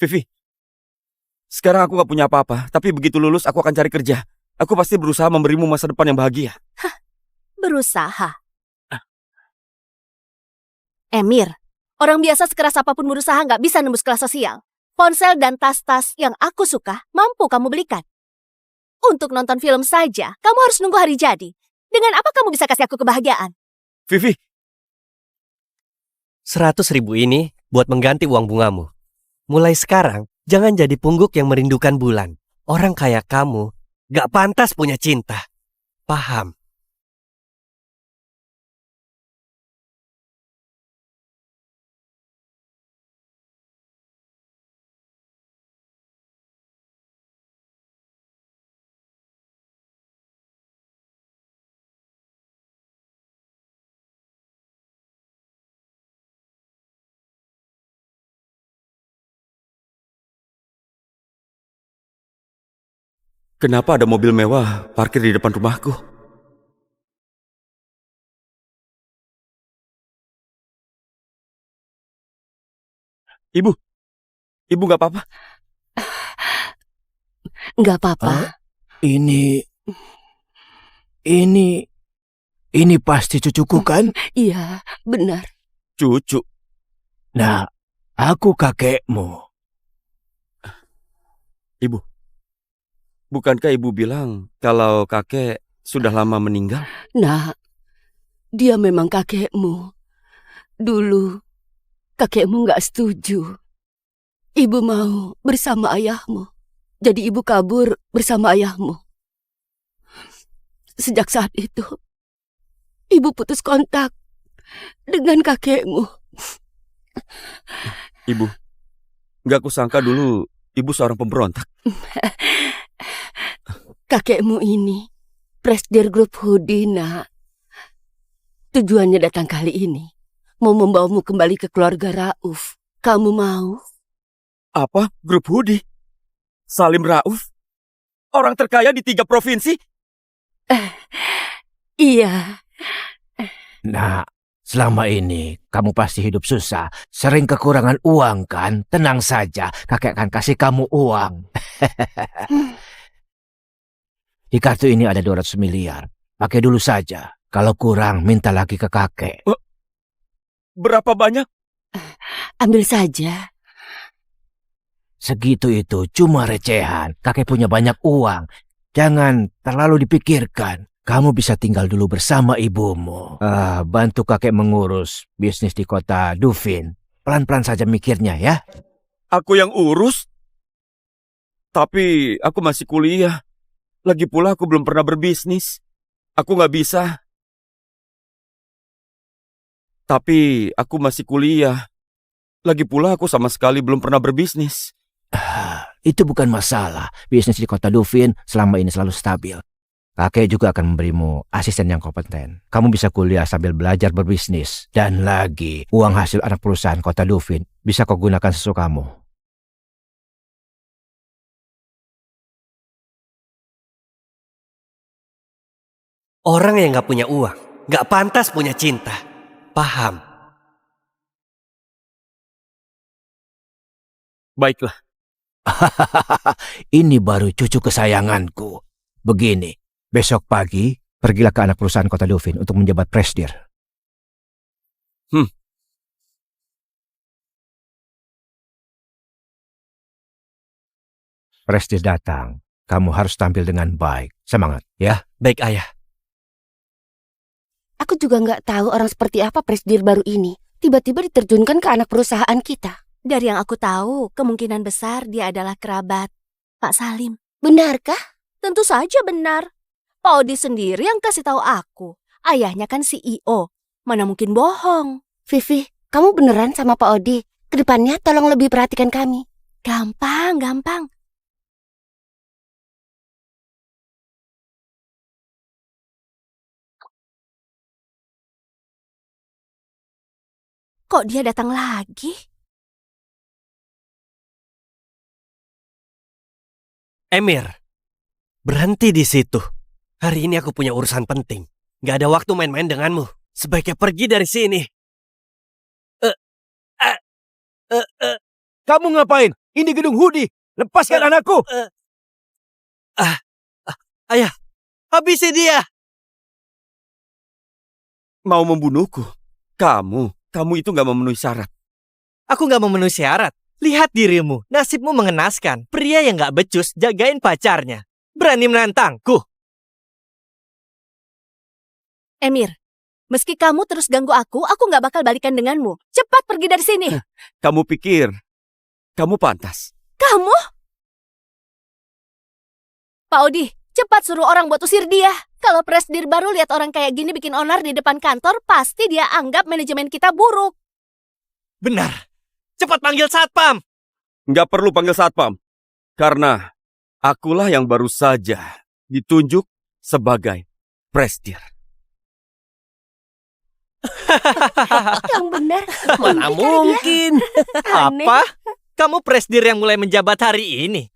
Vivi, sekarang aku gak punya apa-apa, tapi begitu lulus aku akan cari kerja. Aku pasti berusaha memberimu masa depan yang bahagia. Berusaha. Emir, orang biasa sekeras apapun berusaha nggak bisa nembus kelas sosial. Ponsel dan tas-tas yang aku suka mampu kamu belikan. Untuk nonton film saja, kamu harus nunggu hari jadi. Dengan apa kamu bisa kasih aku kebahagiaan? Vivi, 100.000 ini buat mengganti uang bungamu. Mulai sekarang, jangan jadi pungguk yang merindukan bulan. Orang kayak kamu gak pantas punya cinta. Paham? kenapa ada mobil mewah parkir di depan rumahku? Ibu gak apa-apa? Nggak apa-apa. Hah? Ini pasti cucuku kan? Iya, benar. Cucu. Nah, aku kakekmu. Ibu, bukankah ibu bilang kalau kakek sudah lama meninggal? Nah, dia memang kakekmu. Dulu, kakekmu nggak setuju. Ibu mau bersama ayahmu. Jadi ibu kabur bersama ayahmu. Sejak saat itu, ibu putus kontak dengan kakekmu. Ibu, gak kusangka dulu ibu seorang pemberontak. Kakekmu ini, Presdir Grup Hudi, nak. Tujuannya datang kali ini, mau membawamu kembali ke keluarga Rauf. Kamu mau? Apa? Grup Hudi? Salim Rauf? Orang terkaya di 3 provinsi? Iya. Nah, selama ini kamu pasti hidup susah, sering kekurangan uang kan? Tenang saja, kakek akan kasih kamu uang. Di kartu ini ada 200 miliar. Pakai dulu saja. Kalau kurang, minta lagi ke kakek. Berapa banyak? Ambil saja. Segitu itu cuma recehan. Kakek punya banyak uang. Jangan terlalu dipikirkan. Kamu bisa tinggal dulu bersama ibumu. Bantu kakek mengurus bisnis di kota Dufin. Pelan-pelan saja mikirnya ya. Aku yang urus? Tapi aku masih kuliah. Lagi pula aku belum pernah berbisnis. Aku gak bisa. Tapi aku masih kuliah. Lagi pula aku sama sekali belum pernah berbisnis. Itu bukan masalah. Bisnis di kota Dufin selama ini selalu stabil. Kakek juga akan memberimu asisten yang kompeten. Kamu bisa kuliah sambil belajar berbisnis. Dan lagi, uang hasil anak perusahaan kota Dufin bisa kau gunakan sesukamu. Orang yang gak punya uang gak pantas punya cinta. Paham? Baiklah. Ini baru cucu kesayanganku. Begini, besok pagi pergilah ke anak perusahaan kota Dufin untuk menjabat presdir. Presdir datang. Kamu harus tampil dengan baik. Semangat, ya. Baik ayah. Aku juga nggak tahu orang seperti apa Presdir baru ini. Tiba-tiba diterjunkan ke anak perusahaan kita. Dari yang aku tahu, kemungkinan besar dia adalah kerabat Pak Salim. Benarkah? Tentu saja benar. Pak Odi sendiri yang kasih tahu aku. Ayahnya kan CEO. Mana mungkin bohong. Vivi, kamu beneran sama Pak Odi? Kedepannya tolong lebih perhatikan kami. Gampang, gampang. Kok dia datang lagi? Emir, berhenti di situ. Hari ini aku punya urusan penting. Gak ada waktu main-main denganmu. Sebaiknya pergi dari sini. Kamu ngapain? Ini gedung Hudi. Lepaskan anakku. Ayah, habisi dia. Mau membunuhku? Kamu itu nggak memenuhi syarat. Aku gak memenuhi syarat. Lihat dirimu, nasibmu mengenaskan. Pria yang gak becus jagain pacarnya. Berani menantangku. Emir, meski kamu terus ganggu aku gak bakal balikan denganmu. Cepat pergi dari sini. Kamu pikir kamu pantas? Kamu? Pak Odi, cepat suruh orang buat usir dia. Kalau presidir baru lihat orang kayak gini bikin onar di depan kantor, pasti dia anggap manajemen kita buruk. Benar. Cepat panggil satpam. Nggak perlu panggil satpam. Karena akulah yang baru saja ditunjuk sebagai presidir. Yang benar. Mana mungkin? Aneh. Apa? Kamu presidir yang mulai menjabat hari ini?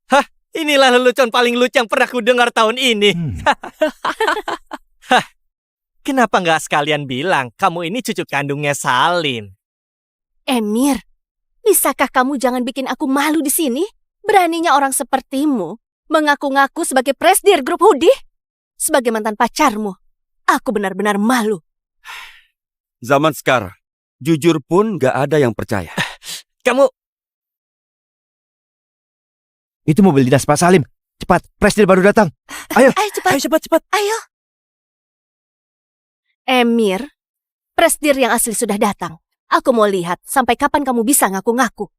Hah? Inilah lelucon paling lucu yang pernah ku dengar tahun ini. Hah? Kenapa nggak sekalian bilang kamu ini cucu kandungnya Salim? Emir, bisakah kamu jangan bikin aku malu di sini? Beraninya orang sepertimu mengaku-ngaku sebagai presidir grup Hudi? Sebagai mantan pacarmu, aku benar-benar malu. Zaman sekarang, jujur pun nggak ada yang percaya. Kamu... Itu mobil dinas Pak Salim. Cepat, presiden baru datang. Ayo. Ayo cepat. Ayo cepat. Ayo. Emir, presidir yang asli sudah datang. Aku mau lihat sampai kapan kamu bisa ngaku-ngaku.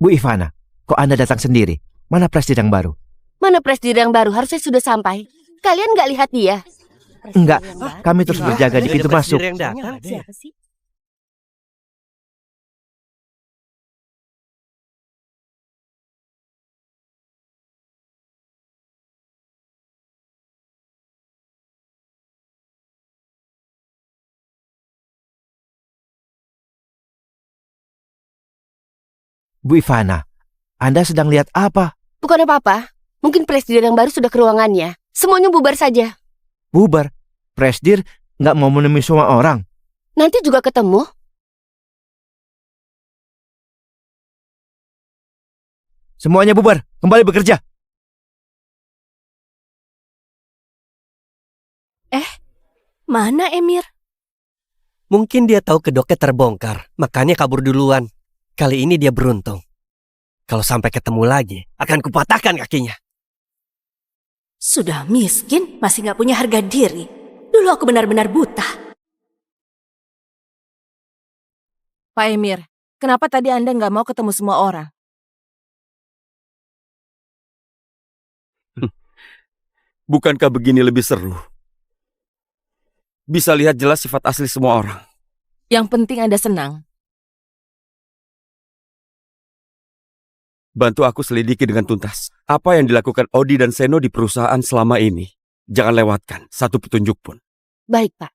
Bu Ivana, kok Anda datang sendiri? Mana presiden yang baru? Mana presiden yang baru? Harusnya sudah sampai. Kalian nggak lihat dia? Enggak, kami terus berjaga di pintu masuk. Yang datang. Siapa sih? Bu Ivana, Anda sedang lihat apa? Bukan apa-apa. Mungkin presiden yang baru sudah ke ruangannya. Semuanya bubar saja. Bubar. Presiden nggak mau menemui semua orang. Nanti juga ketemu. Semuanya bubar, kembali bekerja. Mana Emir? Mungkin dia tahu kedoknya terbongkar, makanya kabur duluan. Kali ini dia beruntung. Kalau sampai ketemu lagi, akan kupatahkan kakinya. Sudah miskin, masih gak punya harga diri. Dulu aku benar-benar buta. Pak Emir, kenapa tadi Anda nggak mau ketemu semua orang? Bukankah begini lebih seru? Bisa lihat jelas sifat asli semua orang. Yang penting Anda senang. Bantu aku selidiki dengan tuntas. Apa yang dilakukan Odi dan Seno di perusahaan selama ini. Jangan lewatkan satu petunjuk pun. Baik, Pak.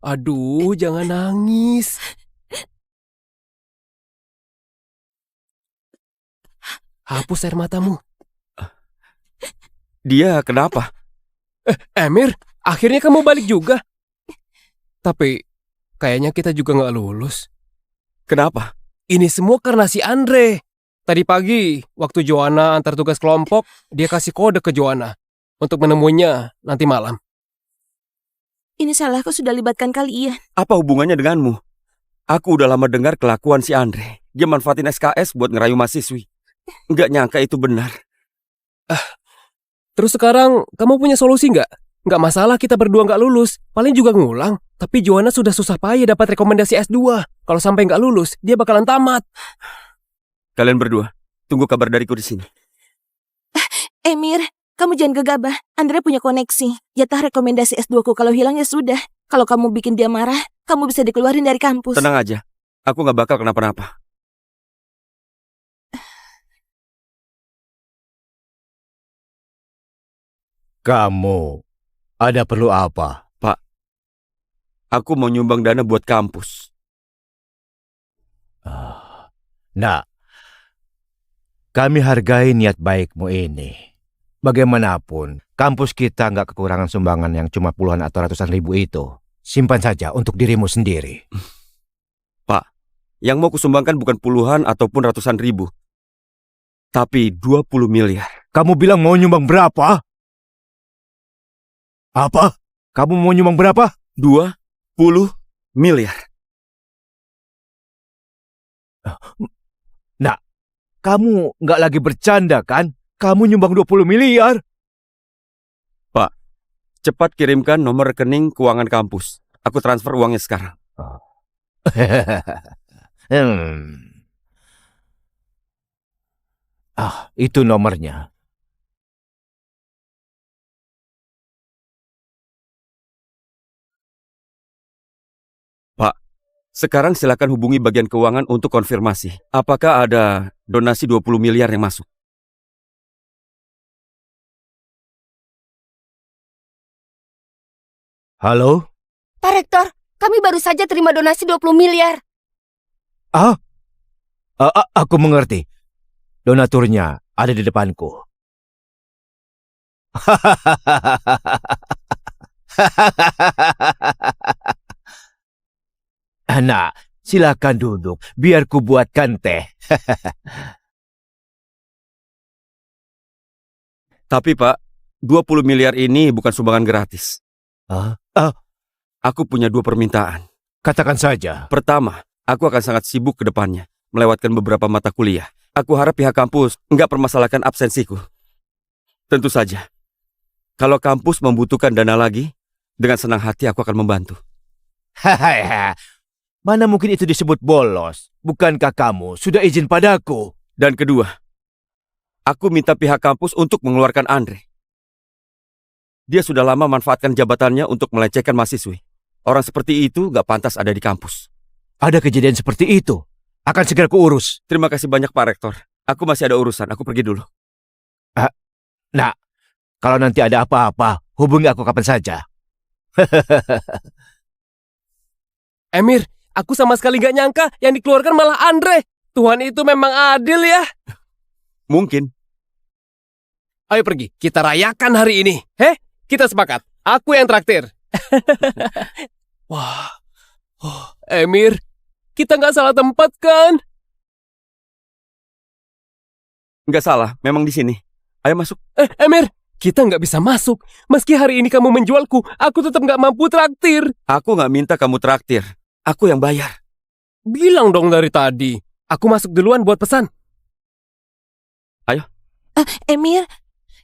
Aduh, jangan nangis. Hapus air matamu. Dia kenapa? Emir, akhirnya kamu balik juga. Tapi, kayaknya kita juga nggak lulus. Kenapa? Ini semua karena si Andre. Tadi pagi, waktu Joanna antar tugas kelompok, dia kasih kode ke Joanna untuk menemuinya nanti malam. Ini salahku sudah libatkan kalian. Apa hubungannya denganmu? Aku udah lama dengar kelakuan si Andre. Dia manfaatin SKS buat ngerayu mahasiswi. Nggak nyangka itu benar. Terus sekarang kamu punya solusi nggak? Nggak masalah kita berdua nggak lulus, paling juga ngulang. Tapi Joanna sudah susah payah dapat rekomendasi S2. Kalau sampai nggak lulus, dia bakalan tamat. Kalian berdua, tunggu kabar dariku di sini. Emir, kamu jangan gegabah. Andre punya koneksi. Jatah rekomendasi S2 ku kalau hilang ya sudah. Kalau kamu bikin dia marah, kamu bisa dikeluarin dari kampus. Tenang aja, aku nggak bakal kenapa-napa. Kamu ada perlu apa? Aku mau nyumbang dana buat kampus. Nah, kami hargai niat baikmu ini. Bagaimanapun, kampus kita nggak kekurangan sumbangan yang cuma puluhan atau ratusan ribu itu. Simpan saja untuk dirimu sendiri. Yang mau kusumbangkan bukan puluhan ataupun ratusan ribu. Tapi 20 miliar. Kamu bilang mau nyumbang berapa? Apa? Kamu mau nyumbang berapa? 20 miliar. Nah, kamu nggak lagi bercanda kan? Kamu nyumbang 20 miliar. Cepat kirimkan nomor rekening keuangan kampus. Aku transfer uangnya sekarang. Itu nomornya. Sekarang silakan hubungi bagian keuangan untuk konfirmasi. Apakah ada donasi 20 miliar yang masuk? Halo? Pak Rektor, kami baru saja terima donasi 20 miliar. Aku mengerti. Donaturnya ada di depanku. Nah, silakan duduk. Biar ku buatkan teh. Tapi Pak, 20 miliar ini bukan sumbangan gratis. Aku punya 2 permintaan. Katakan saja. Pertama, aku akan sangat sibuk ke depannya, melewatkan beberapa mata kuliah. Aku harap pihak kampus nggak permasalahkan absensiku. Tentu saja, kalau kampus membutuhkan dana lagi, dengan senang hati aku akan membantu. Mana mungkin itu disebut bolos? Bukankah kamu sudah izin padaku? Dan kedua, aku minta pihak kampus untuk mengeluarkan Andre. Dia sudah lama manfaatkan jabatannya untuk melecehkan mahasiswi. Orang seperti itu gak pantas ada di kampus. Ada kejadian seperti itu. Akan segera kuurus. Terima kasih banyak Pak Rektor. Aku masih ada urusan, aku pergi dulu. Nah, kalau nanti ada apa-apa, hubungi aku kapan saja. Emir, aku sama sekali gak nyangka yang dikeluarkan malah Andre. Tuhan itu memang adil ya. Mungkin. Ayo pergi, kita rayakan hari ini. Kita sepakat. Aku yang traktir. Wah, Emir, kita nggak salah tempat kan? Nggak salah, memang di sini. Ayo masuk. Emir, kita nggak bisa masuk. Meski hari ini kamu menjualku, aku tetap nggak mampu traktir. Aku nggak minta kamu traktir. Aku yang bayar. Bilang dong dari tadi. Aku masuk duluan buat pesan. Ayo. Emir,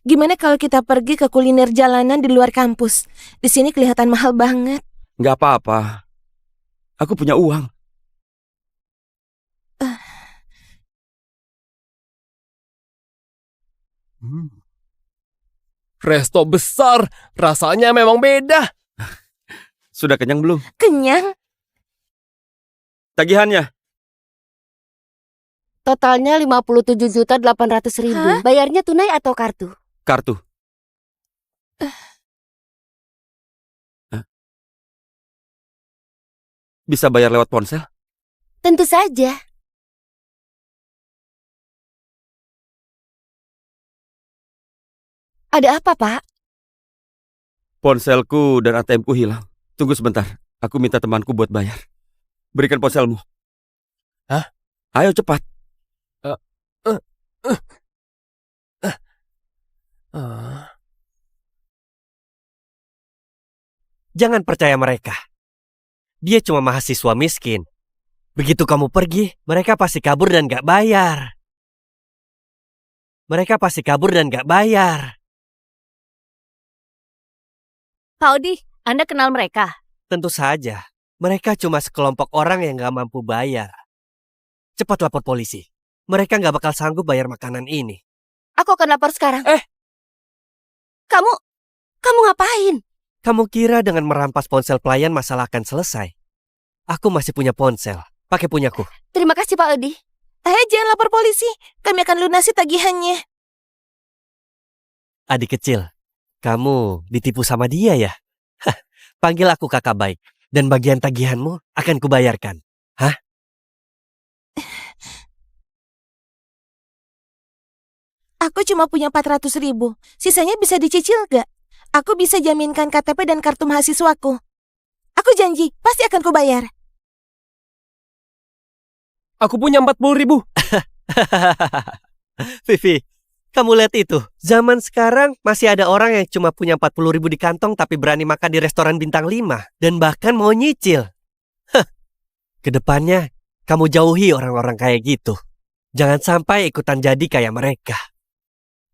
gimana kalau kita pergi ke kuliner jalanan di luar kampus? Di sini kelihatan mahal banget. Nggak apa-apa. Aku punya uang. Resto besar, rasanya memang beda. Sudah kenyang belum? Kenyang? Tagihannya. Totalnya 57.800.000. Hah? Bayarnya tunai atau kartu? Kartu. Bisa bayar lewat ponsel? Tentu saja. Ada apa, Pak? Ponselku dan ATM-ku hilang. Tunggu sebentar. Aku minta temanku buat bayar. Berikan ponselmu. Hah? Ayo cepat. Jangan percaya mereka. Dia cuma mahasiswa miskin. Begitu kamu pergi, mereka pasti kabur dan gak bayar. Mereka pasti kabur dan gak bayar. Pak Odi, Anda kenal mereka? Tentu saja, mereka cuma sekelompok orang yang gak mampu bayar. Cepat lapor polisi. Mereka gak bakal sanggup bayar makanan ini. Aku akan lapor sekarang. Kamu ngapain? Kamu kira dengan merampas ponsel pelayan masalah akan selesai? Aku masih punya ponsel. Pakai punyaku. Terima kasih Pak Odi. Jangan lapor polisi. Kami akan lunasi tagihannya. Adik kecil, kamu ditipu sama dia ya? Hah, panggil aku kakak baik. Dan bagian tagihanmu akan kubayarkan. Hah? Aku cuma punya 400.000. Sisanya bisa dicicil gak? Aku bisa jaminkan KTP dan kartu mahasiswaku. Aku janji, pasti akan kubayar. Aku punya 40.000. Vivi, kamu lihat itu. Zaman sekarang masih ada orang yang cuma punya 40.000 di kantong tapi berani makan di restoran bintang 5. Dan bahkan mau nyicil. Hah, kedepannya kamu jauhi orang-orang kayak gitu. Jangan sampai ikutan jadi kayak mereka.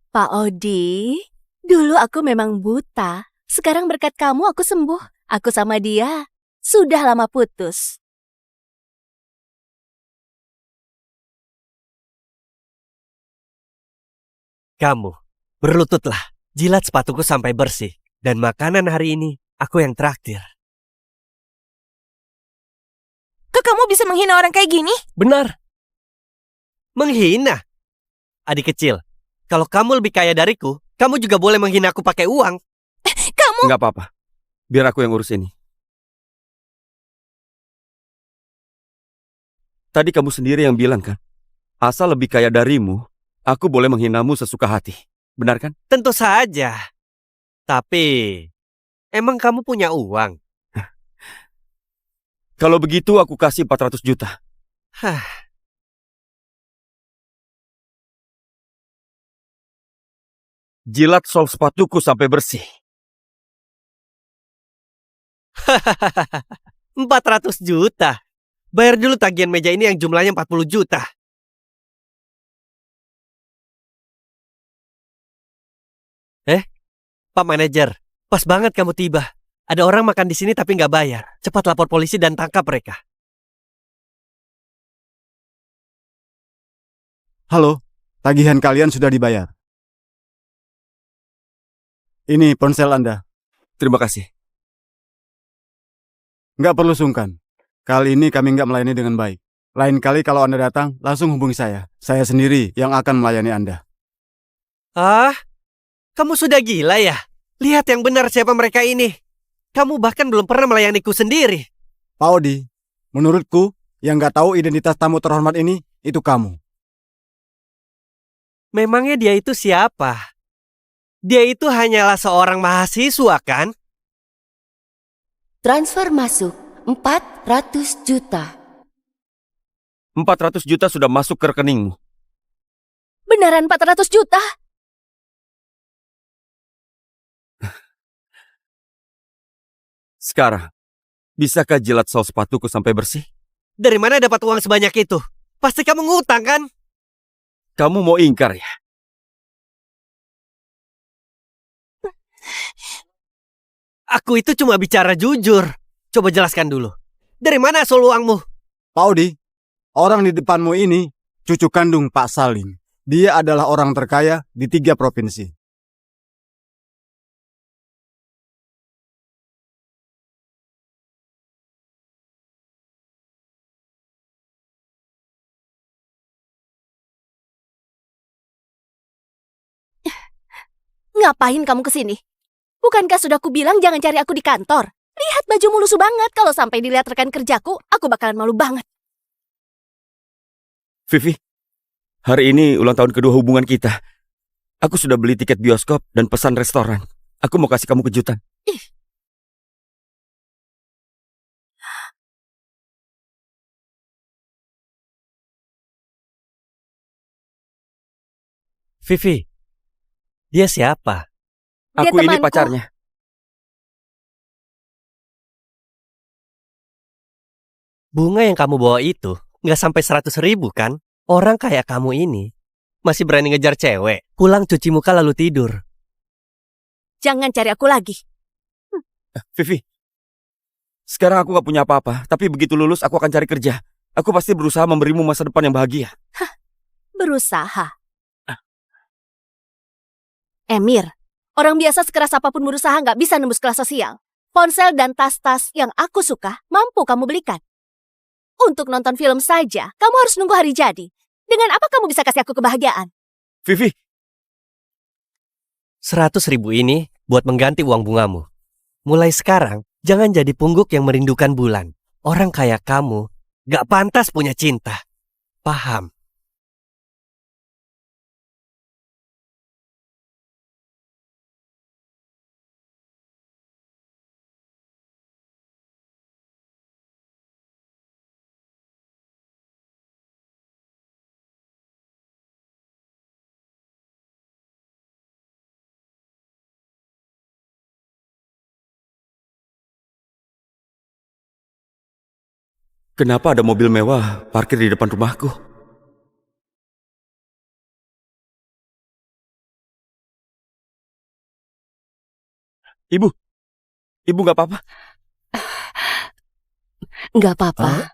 Pak Odi, dulu aku memang buta. Sekarang berkat kamu aku sembuh. Aku sama dia sudah lama putus. Kamu, berlututlah. Jilat sepatuku sampai bersih. Dan makanan hari ini, aku yang traktir. Kok kamu bisa menghina orang kayak gini? Benar. Menghina? Adik kecil, kalau kamu lebih kaya dariku, kamu juga boleh menghina aku pakai uang. Nggak apa-apa. Biar aku yang urus ini. Tadi kamu sendiri yang bilang kan, asal lebih kaya darimu, aku boleh menghinamu sesuka hati. Benar kan? Tentu saja. Tapi, emang kamu punya uang? Kalau begitu aku kasih 400 juta. Hah. Jilat sol sepatuku sampai bersih. 400 juta. Bayar dulu tagihan meja ini yang jumlahnya 40 juta. Pak manajer, pas banget kamu tiba. Ada orang makan di sini tapi nggak bayar. Cepat lapor polisi dan tangkap mereka. Halo, tagihan kalian sudah dibayar. Ini ponsel Anda. Terima kasih. Nggak perlu sungkan. Kali ini kami nggak melayani dengan baik. Lain kali kalau Anda datang, langsung hubungi saya. Saya sendiri yang akan melayani Anda. Ah, kamu sudah gila ya? Lihat yang benar siapa mereka ini. Kamu bahkan belum pernah melayaniku sendiri. Pak Odi, menurutku, yang nggak tahu identitas tamu terhormat ini, itu kamu. Memangnya dia itu siapa? Dia itu hanyalah seorang mahasiswa kan? Transfer masuk 400 juta. 400 juta sudah masuk ke rekeningmu. Beneran 400 juta? Sekarang, bisakah jilat sol sepatuku sampai bersih? Dari mana dapat uang sebanyak itu? Pasti kamu ngutang kan? Kamu mau ingkar ya? Aku itu cuma bicara jujur. Coba jelaskan dulu. Dari mana asal uangmu? Pak Odi, orang di depanmu ini, cucu kandung Pak Salim. Dia adalah orang terkaya di 3 provinsi. Ngapain kamu kesini? Bukankah sudah kubilang jangan cari aku di kantor? Lihat bajumu lusuh banget. Kalau sampai dilihat rekan kerjaku, aku bakalan malu banget. Vivi, hari ini ulang tahun kedua hubungan kita. Aku sudah beli tiket bioskop dan pesan restoran. Aku mau kasih kamu kejutan. Vivi, dia siapa? Dia Aku ini temanku. pacarnya. Bunga yang kamu bawa itu nggak sampai 100.000 kan? Orang kayak kamu ini masih berani ngejar cewek, pulang cuci muka lalu tidur. Jangan cari aku lagi. Vivi, sekarang aku gak punya apa-apa, tapi begitu lulus aku akan cari kerja. Aku pasti berusaha memberimu masa depan yang bahagia. Berusaha. Emir, orang biasa sekeras apapun berusaha nggak bisa nembus kelas sosial. Ponsel dan tas-tas yang aku suka mampu kamu belikan. Untuk nonton film saja, kamu harus nunggu hari jadi. Dengan apa kamu bisa kasih aku kebahagiaan? Vivi, 100.000 ini buat mengganti uang bungamu. Mulai sekarang, jangan jadi pungguk yang merindukan bulan. Orang kayak kamu gak pantas punya cinta. Paham? kenapa ada mobil mewah parkir di depan rumahku? Ibu, ibu gak apa-apa? Nggak apa-apa. Hah?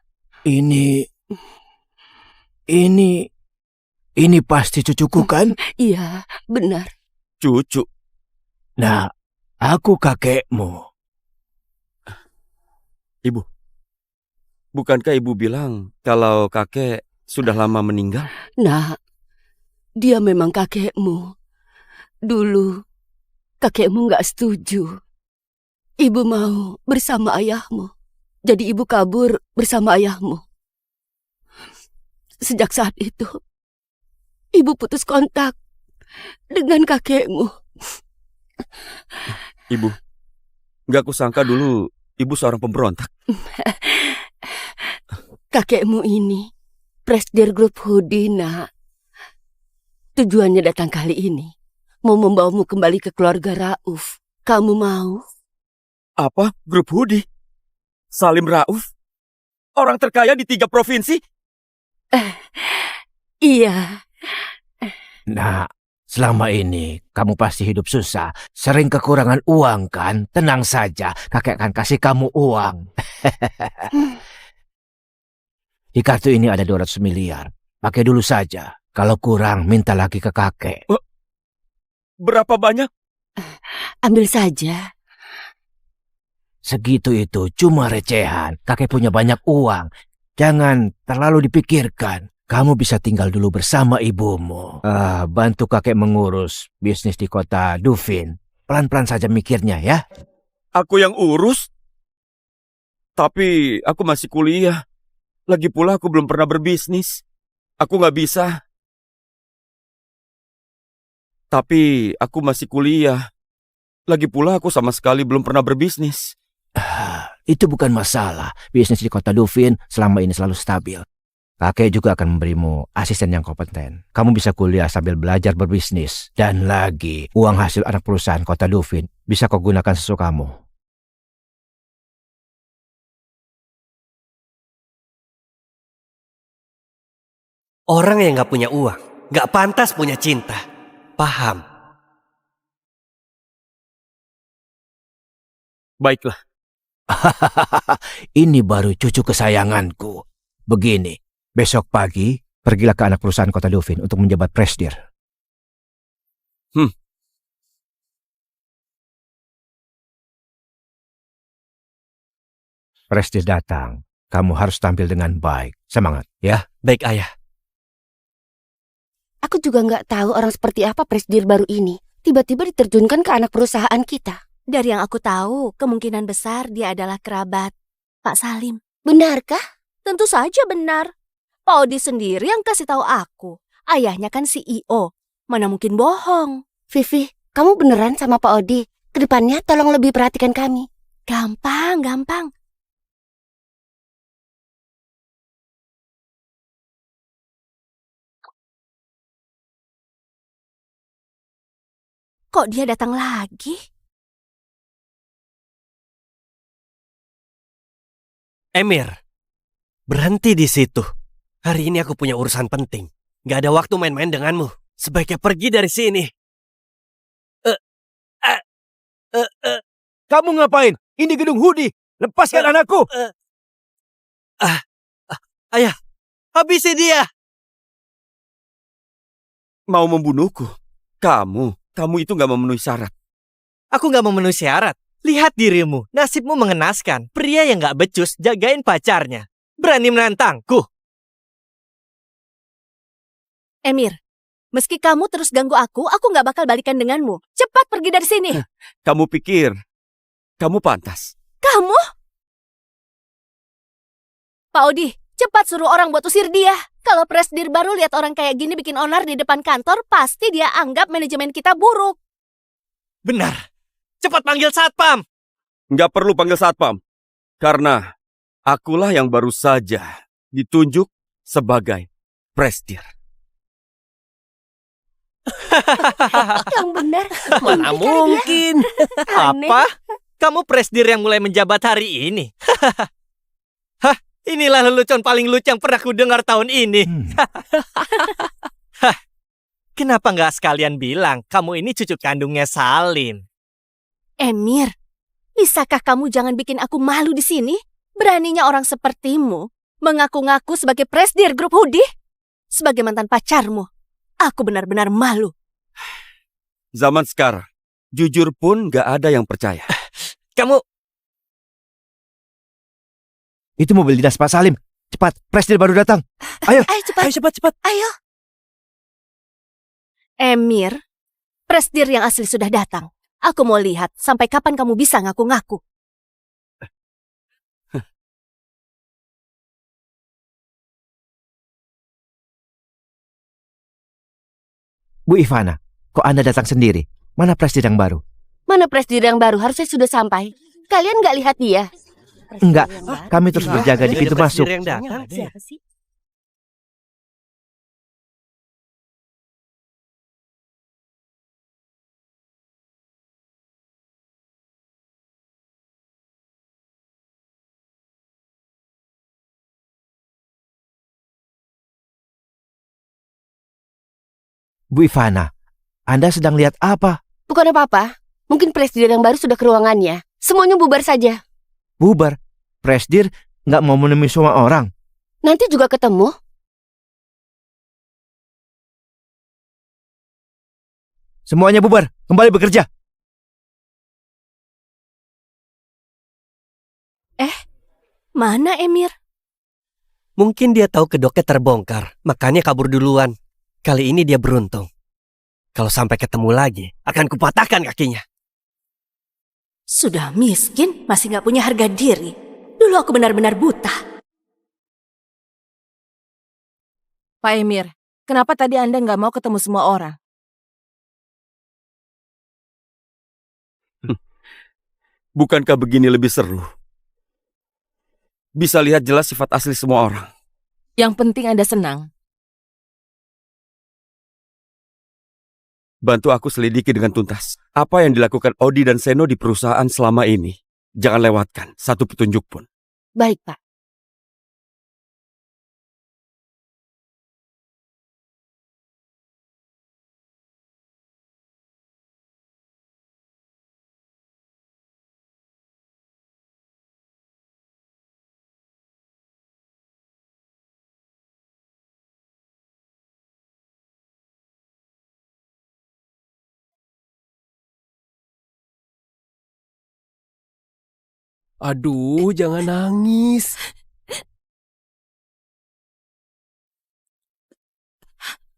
Ini pasti cucuku kan? Iya, benar. Cucu. Nah, aku kakekmu. Ibu, bukankah ibu bilang kalau kakek sudah lama meninggal? Nah, dia memang kakekmu. Dulu, kakekmu nggak setuju. Ibu mau bersama ayahmu. Jadi ibu kabur bersama ayahmu. Sejak saat itu, ibu putus kontak dengan kakekmu. Ibu, gak kusangka dulu ibu seorang pemberontak. Kakekmu ini, Presdir Grup Hudi, nak. Tujuannya datang kali ini, mau membawamu kembali ke keluarga Rauf. Kamu mau? Apa? Grup Hudi? Salim Rauf? Orang terkaya di 3 provinsi? Iya. Nah, selama ini kamu pasti hidup susah, sering kekurangan uang kan? Tenang saja, kakek akan kasih kamu uang. Di kartu ini ada 200 miliar. Pakai dulu saja. Kalau kurang, minta lagi ke kakek. Berapa banyak? Ambil saja. Segitu itu cuma recehan. Kakek punya banyak uang. Jangan terlalu dipikirkan. Kamu bisa tinggal dulu bersama ibumu. Bantu kakek mengurus bisnis di kota Dufin. Pelan-pelan saja mikirnya ya. Aku yang urus? Tapi aku masih kuliah. Lagi pula aku belum pernah berbisnis. Aku gak bisa. Tapi aku masih kuliah. Lagi pula aku sama sekali belum pernah berbisnis. Itu bukan masalah. Bisnis di kota Dufin selama ini selalu stabil. Kakek juga akan memberimu asisten yang kompeten. Kamu bisa kuliah sambil belajar berbisnis. Dan lagi, uang hasil anak perusahaan kota Dufin bisa kau gunakan sesukamu. Orang yang gak punya uang gak pantas punya cinta. Paham? Baiklah. Ini baru cucu kesayanganku. Begini, besok pagi pergilah ke anak perusahaan kota Dufin untuk menjabat presdir. Presdir datang, kamu harus tampil dengan baik. Semangat, ya. Baik ayah. Aku juga nggak tahu orang seperti apa Presdir baru ini. Tiba-tiba diterjunkan ke anak perusahaan kita. Dari yang aku tahu, kemungkinan besar dia adalah kerabat Pak Salim. Benarkah? Tentu saja benar. Pak Odi sendiri yang kasih tahu aku. Ayahnya kan CEO. Mana mungkin bohong. Vivi, kamu beneran sama Pak Odi? Kedepannya tolong lebih perhatikan kami. Gampang, gampang. Kok dia datang lagi? Emir, Berhenti di situ. Hari ini aku punya urusan penting. Gak ada waktu main-main denganmu. Sebaiknya pergi dari sini. Kamu ngapain? Ini gedung Hudi. Lepaskan anakku. Ayah, habisi dia. Mau membunuhku? Kamu itu nggak memenuhi syarat. Aku gak memenuhi syarat. Lihat dirimu, nasibmu mengenaskan. Pria yang gak becus jagain pacarnya. Berani menantangku. Emir, meski kamu terus ganggu aku gak bakal balikan denganmu. Cepat pergi dari sini. Kamu pikir kamu pantas? Kamu? Pak Odi, cepat suruh orang buat usir dia. Kalau presidir baru lihat orang kayak gini bikin onar di depan kantor, pasti dia anggap manajemen kita buruk. Benar. Cepat panggil satpam. Nggak perlu panggil satpam. Karena akulah yang baru saja ditunjuk sebagai presidir. Yang benar. Mana mungkin? Aneh. Apa? Kamu presidir yang mulai menjabat hari ini? Hah? Inilah lelucon paling lucu yang pernah ku dengar tahun ini. Kenapa nggak sekalian bilang kamu ini cucu kandungnya Salim? Emir, bisakah kamu jangan bikin aku malu di sini? Beraninya orang sepertimu mengaku-ngaku sebagai presidir grup Hudi? Sebagai mantan pacarmu, aku benar-benar malu. Zaman sekarang, jujur pun nggak ada yang percaya. Kamu... Itu mobil dinas Pak Salim. Cepat, presiden baru datang. Ayo. Ayo cepat. Ayo cepat. Ayo. Emir, presidir yang asli sudah datang. Aku mau lihat sampai kapan kamu bisa ngaku-ngaku. Bu Ivana, kok Anda datang sendiri? Mana presiden yang baru? Mana presiden yang baru? Harusnya sudah sampai. Kalian nggak lihat dia? Enggak, kami terus berjaga di pintu Ada masuk. presidir yang datang. Siapa sih? Bu Ivana, Anda sedang lihat apa? Bukan apa-apa. Mungkin presiden yang baru sudah ke ruangannya. Semuanya bubar saja. Bubar. Presiden nggak mau menemui semua orang. Nanti juga ketemu. Semuanya bubar, kembali bekerja. Mana Emir? Mungkin dia tahu kedoknya terbongkar, makanya kabur duluan. Kali ini dia beruntung. Kalau sampai ketemu lagi, akan kupatahkan kakinya. Sudah miskin, masih gak punya harga diri. Dulu aku benar-benar buta. Pak Emir, kenapa tadi Anda nggak mau ketemu semua orang? Bukankah begini lebih seru? Bisa lihat jelas sifat asli semua orang. Yang penting Anda senang. Bantu aku selidiki dengan tuntas. Apa yang dilakukan Odi dan Seno di perusahaan selama ini. Jangan lewatkan satu petunjuk pun. Baik, Pak. Aduh, jangan nangis.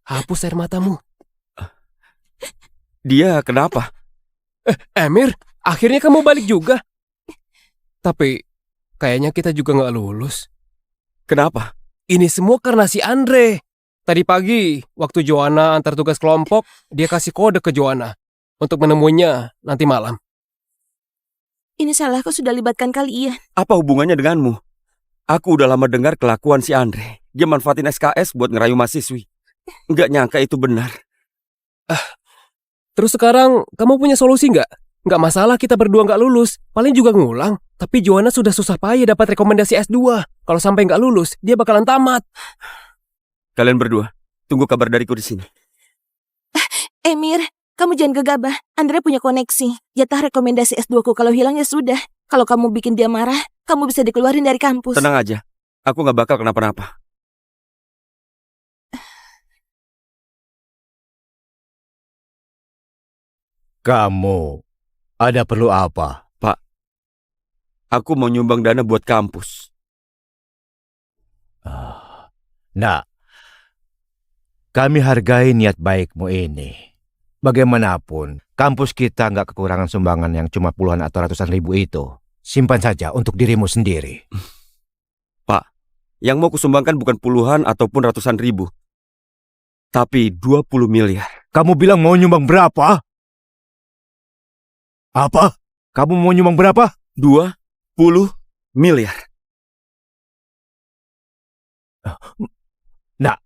Hapus air matamu. Dia kenapa? Emir, akhirnya kamu balik juga. Tapi, kayaknya kita juga nggak lulus. Kenapa? Ini semua karena si Andre. Tadi pagi, waktu Joanna antar tugas kelompok, dia kasih kode ke Joanna untuk menemuinya nanti malam. Ini salahku sudah libatkan kalian. Apa hubungannya denganmu? Aku udah lama dengar kelakuan si Andre. Dia manfaatin SKS buat ngerayu mahasiswi. Nggak nyangka itu benar. Terus sekarang, kamu punya solusi nggak? Nggak masalah kita berdua nggak lulus, paling juga ngulang. Tapi Joanna sudah susah payah dapat rekomendasi S2. Kalau sampai nggak lulus, dia bakalan tamat. Kalian berdua, tunggu kabar dariku di sini. Emir, kamu jangan gegabah. Andre punya koneksi. Jatah rekomendasi S2 ku kalau hilang ya sudah. Kalau kamu bikin dia marah, kamu bisa dikeluarin dari kampus. Tenang aja, aku nggak bakal kenapa-napa. Kamu ada perlu apa? Aku mau nyumbang dana buat kampus. Nah, kami hargai niat baikmu ini. Bagaimanapun, kampus kita nggak kekurangan sumbangan yang cuma puluhan atau ratusan ribu itu. Simpan saja untuk dirimu sendiri. Yang mau kusumbangkan bukan puluhan ataupun ratusan ribu, tapi 20 miliar. Kamu bilang mau nyumbang berapa? Apa? Kamu mau nyumbang berapa? 20 miliar. Nah,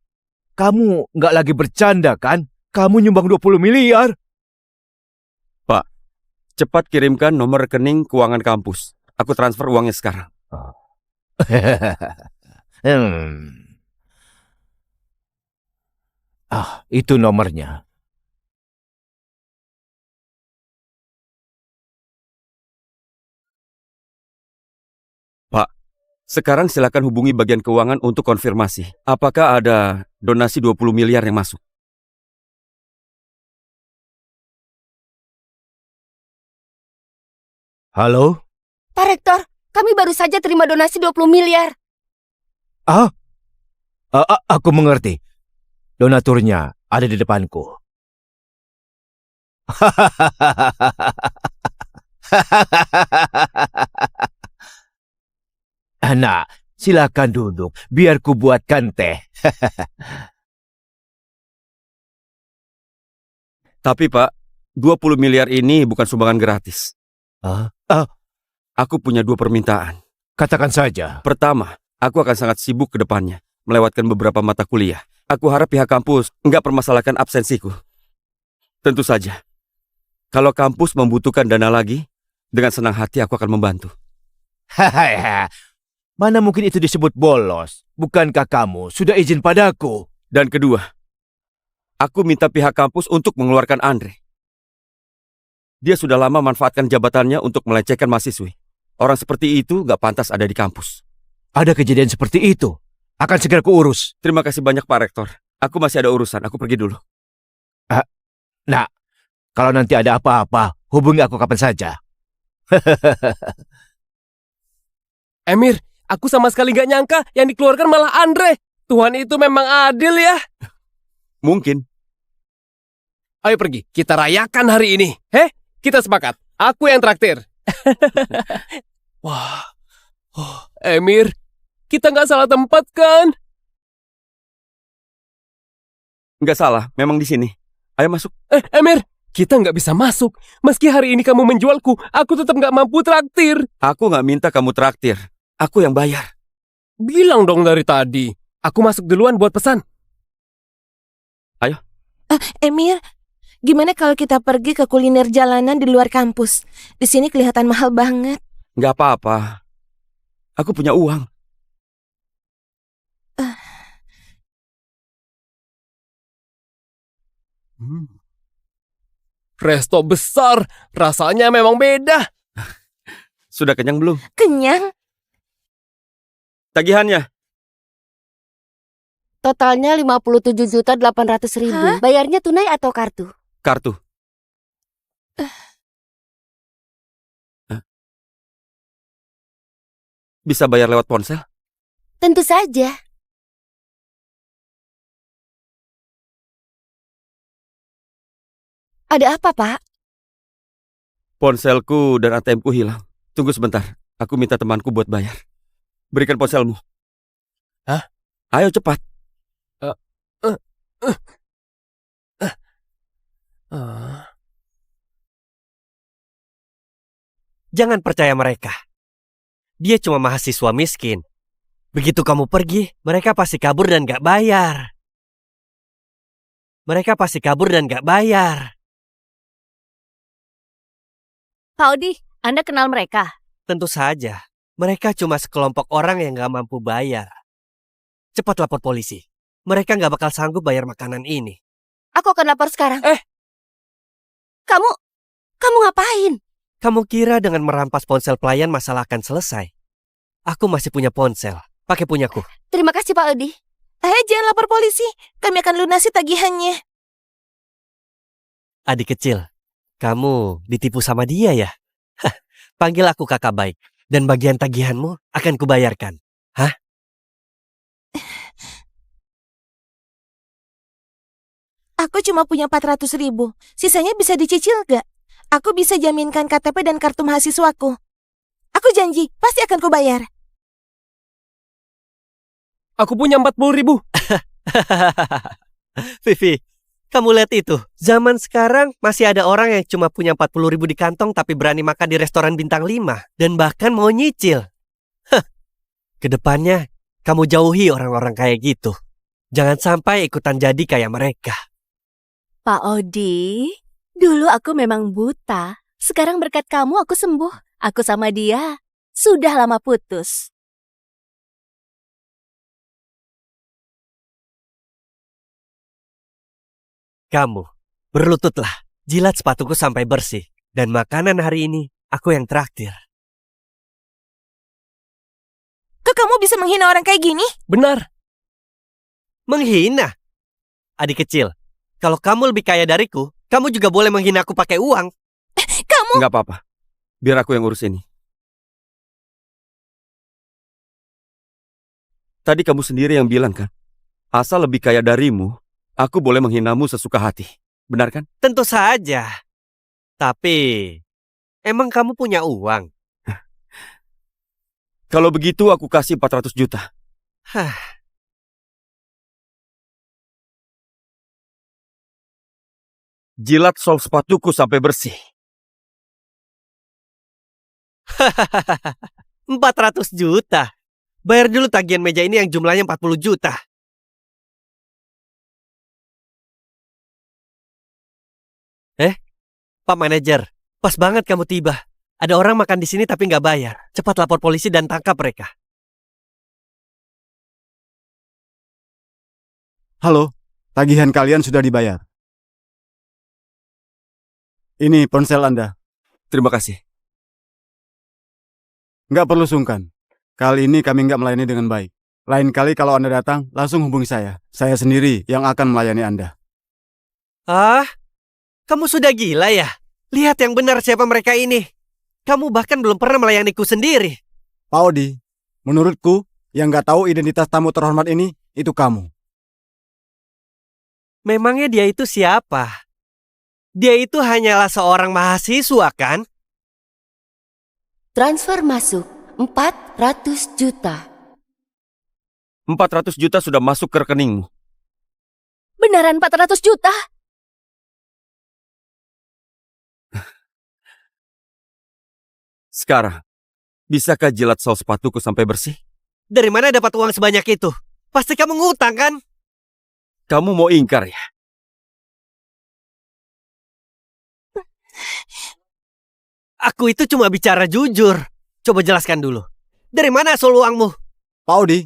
kamu nggak lagi bercanda kan? Kamu nyumbang 20 miliar. Cepat kirimkan nomor rekening keuangan kampus. Aku transfer uangnya sekarang. Itu nomornya. Sekarang silakan hubungi bagian keuangan untuk konfirmasi. Apakah ada donasi 20 miliar yang masuk? Halo? Pak Rektor, kami baru saja terima donasi 20 miliar. Aku mengerti. Donaturnya ada di depanku. Nah, silakan duduk. Biar ku buatkan teh. Tapi Pak, 20 miliar ini bukan sumbangan gratis. Aku punya 2 permintaan. Katakan saja. Pertama, aku akan sangat sibuk ke depannya, melewatkan beberapa mata kuliah. Aku harap pihak kampus nggak permasalahkan absensiku. Tentu saja, kalau kampus membutuhkan dana lagi, dengan senang hati aku akan membantu. Mana mungkin itu disebut bolos? Bukankah kamu sudah izin padaku? Dan kedua, aku minta pihak kampus untuk mengeluarkan Andre. Dia sudah lama manfaatkan jabatannya untuk melecehkan mahasiswi. Orang seperti itu gak pantas ada di kampus. Ada kejadian seperti itu. Akan segera kuurus. Terima kasih banyak Pak Rektor. Aku masih ada urusan, aku pergi dulu. Nah, kalau nanti ada apa-apa, hubungi aku kapan saja. Emir, aku sama sekali nggak nyangka yang dikeluarkan malah Andre. Tuhan itu memang adil ya. Mungkin. Ayo pergi, kita rayakan hari ini. Kita sepakat. Aku yang traktir. Wah, Emir, kita nggak salah tempat kan? Nggak salah, memang di sini. Ayo masuk. Emir, kita nggak bisa masuk. Meski hari ini kamu menjualku, aku tetap nggak mampu traktir. Aku nggak minta kamu traktir. Aku yang bayar. Bilang dong dari tadi. Aku masuk duluan buat pesan. Ayo. Emir, gimana kalau kita pergi ke kuliner jalanan di luar kampus? Di sini kelihatan mahal banget. Nggak apa-apa. Aku punya uang. Resto besar, rasanya memang beda. Sudah kenyang belum? Kenyang? Tagihannya? Totalnya 57.800.000. Bayarnya tunai atau kartu? Kartu. Bisa bayar lewat ponsel? Tentu saja. Ada apa, Pak? Ponselku dan ATM-ku hilang. Tunggu sebentar. Aku minta temanku buat bayar. Berikan ponselmu. Hah? Ayo cepat. Jangan percaya mereka. Dia cuma mahasiswa miskin. Begitu kamu pergi, mereka pasti kabur dan gak bayar. Mereka pasti kabur dan gak bayar. Pak Odi, Anda kenal mereka? Tentu saja, mereka cuma sekelompok orang yang gak mampu bayar. Cepat lapor polisi. Mereka gak bakal sanggup bayar makanan ini. Aku akan lapor sekarang. Kamu ngapain? Kamu kira dengan merampas ponsel pelayan masalah akan selesai? Aku masih punya ponsel. Pakai punyaku. Terima kasih Pak Odi. Jangan lapor polisi. Kami akan lunasi tagihannya. Adik kecil, kamu ditipu sama dia ya? Hah, panggil aku kakak baik. Dan bagian tagihanmu akan kubayarkan. Hah? Aku cuma punya 400.000. Sisanya bisa dicicil gak? Aku bisa jaminkan KTP dan kartu mahasiswaku. Aku janji, pasti akan kubayar. Aku punya 40.000. Vivi, kamu lihat itu. Zaman sekarang masih ada orang yang cuma punya 40.000 di kantong tapi berani makan di restoran bintang 5. Dan bahkan mau nyicil. Hah, kedepannya kamu jauhi orang-orang kayak gitu. Jangan sampai ikutan jadi kayak mereka. Pak Odi, dulu aku memang buta. Sekarang berkat kamu aku sembuh. Aku sama dia sudah lama putus. Kamu, berlututlah. Jilat sepatuku sampai bersih. Dan makanan hari ini, aku yang traktir. Kok kamu bisa menghina orang kayak gini? Benar. Menghina? Adik kecil, kalau kamu lebih kaya dariku, kamu juga boleh menghina aku pakai uang. Kamu... Nggak apa-apa. Biar aku yang urus ini. Tadi kamu sendiri yang bilang kan, asal lebih kaya darimu, aku boleh menghinamu sesuka hati. Benar kan? Tentu saja. Tapi, emang kamu punya uang? Kalau begitu aku kasih 400 juta. Hah. Jilat sol sepatuku sampai bersih. 400 juta. Bayar dulu tagihan meja ini yang jumlahnya 40 juta. Pak manajer, pas banget kamu tiba. Ada orang makan di sini tapi nggak bayar. Cepat lapor polisi dan tangkap mereka. Halo, tagihan kalian sudah dibayar. Ini ponsel Anda. Terima kasih. Nggak perlu sungkan. Kali ini kami nggak melayani dengan baik. Lain kali kalau Anda datang, langsung hubungi saya. Saya sendiri yang akan melayani Anda. Ah, kamu sudah gila ya? Lihat yang benar siapa mereka ini. Kamu bahkan belum pernah melayaniku sendiri. Pak Odi, menurutku, yang nggak tahu identitas tamu terhormat ini, itu kamu. Memangnya dia itu siapa? Dia itu hanyalah seorang mahasiswa kan? Transfer masuk 400 juta. 400 juta sudah masuk ke rekeningmu. Beneran 400 juta? Sekarang, bisakah jilat sol sepatuku sampai bersih? Dari mana dapat uang sebanyak itu? Pasti kamu ngutang kan? Kamu mau ingkar ya? Aku itu cuma bicara jujur. Coba jelaskan dulu. Dari mana asal uangmu? Pak Odi,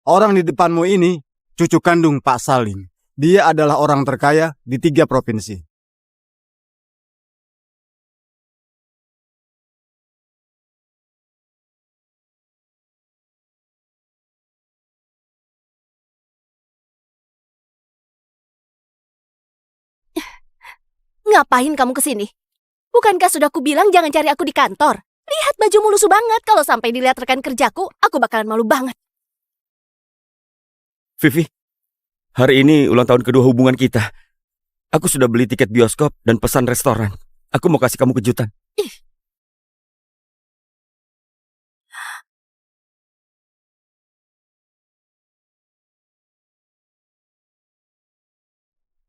orang di depanmu ini cucu kandung Pak Salim. Dia adalah orang terkaya di 3 provinsi. Ngapain kamu kesini? Bukankah sudah kubilang jangan cari aku di kantor? Lihat bajumu lusuh banget. Kalau sampai dilihat rekan kerjaku, aku bakalan malu banget. Vivi, hari ini ulang tahun kedua hubungan kita. Aku sudah beli tiket bioskop dan pesan restoran. Aku mau kasih kamu kejutan.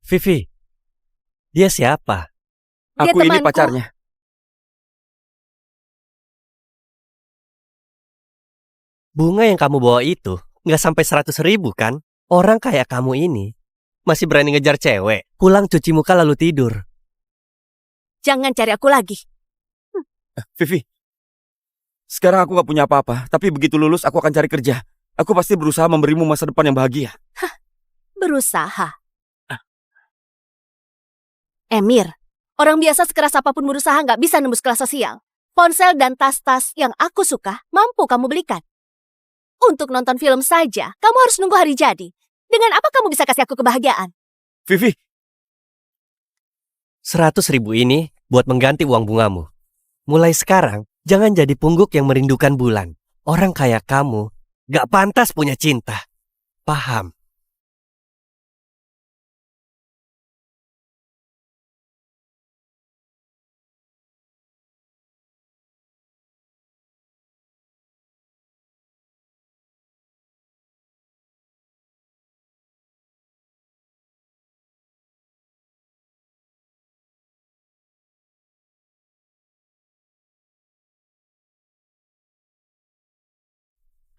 Vivi, dia siapa? Dia Aku ini temanku. pacarnya. Bunga yang kamu bawa itu nggak sampai 100.000 kan? Orang kayak kamu ini masih berani ngejar cewek. Pulang cuci muka lalu tidur. Jangan cari aku lagi. Vivi, Sekarang aku gak punya apa-apa, tapi begitu lulus aku akan cari kerja. Aku pasti berusaha memberimu masa depan yang bahagia. Berusaha. Emir, orang biasa sekeras apapun berusaha nggak bisa nembus kelas sosial. Ponsel dan tas-tas yang aku suka mampu kamu belikan. Untuk nonton film saja, kamu harus nunggu hari jadi. Dengan apa kamu bisa kasih aku kebahagiaan? Vivi, 100.000 ini buat mengganti uang bungamu. Mulai sekarang, jangan jadi pungguk yang merindukan bulan. Orang kayak kamu gak pantas punya cinta. Paham?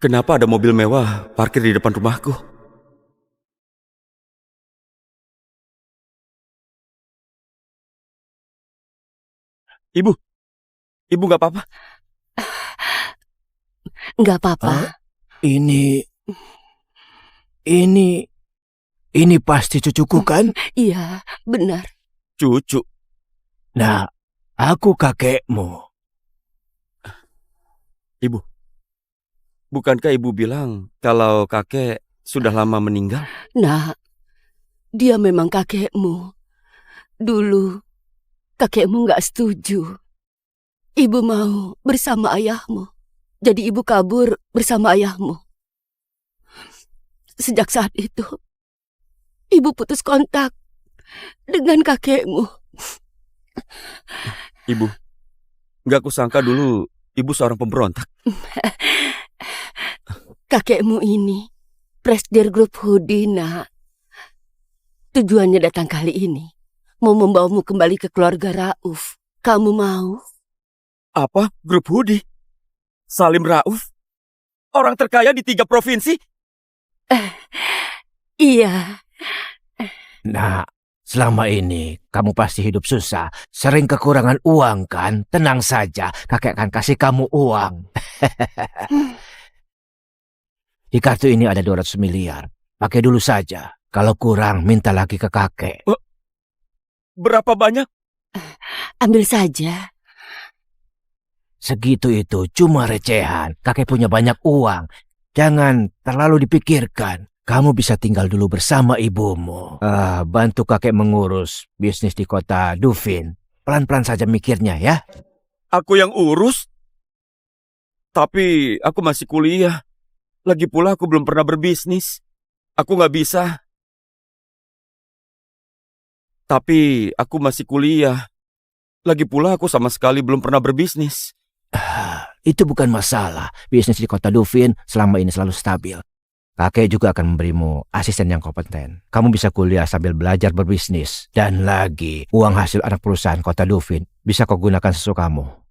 kenapa ada mobil mewah parkir di depan rumahku? Ibu, ibu gak apa-apa? Nggak apa-apa. Hah? Ini pasti cucuku kan? Iya, benar. Cucu. Nah, aku kakekmu. Ibu, bukankah ibu bilang kalau kakek sudah lama meninggal? Nah, dia memang kakekmu. Dulu, kakekmu nggak setuju. Ibu mau bersama ayahmu. Jadi ibu kabur bersama ayahmu. Sejak saat itu, ibu putus kontak dengan kakekmu. Ibu, gak kusangka dulu ibu seorang pemberontak. Kakekmu ini, Presdir Grup Hudi, nak. Tujuannya datang kali ini, mau membawamu kembali ke keluarga Rauf. Kamu mau? Apa? Grup Hudi? Salim Rauf? Orang terkaya di 3 provinsi? Iya. Nah, selama ini kamu pasti hidup susah, sering kekurangan uang kan? Tenang saja, kakek akan kasih kamu uang. Di kartu ini ada 200 miliar. Pakai dulu saja. Kalau kurang, minta lagi ke kakek. Berapa banyak? Ambil saja. Segitu itu cuma recehan. Kakek punya banyak uang. Jangan terlalu dipikirkan. Kamu bisa tinggal dulu bersama ibumu. Bantu kakek mengurus bisnis di kota Dufin. Pelan-pelan saja mikirnya ya. Aku yang urus? Tapi aku masih kuliah. Lagi pula aku belum pernah berbisnis. Aku gak bisa. Tapi aku masih kuliah. Lagi pula aku sama sekali belum pernah berbisnis. Itu bukan masalah. Bisnis di kota Dufin selama ini selalu stabil. Kakek juga akan memberimu asisten yang kompeten. Kamu bisa kuliah sambil belajar berbisnis. Dan lagi, uang hasil anak perusahaan kota Dufin bisa kau gunakan sesukamu.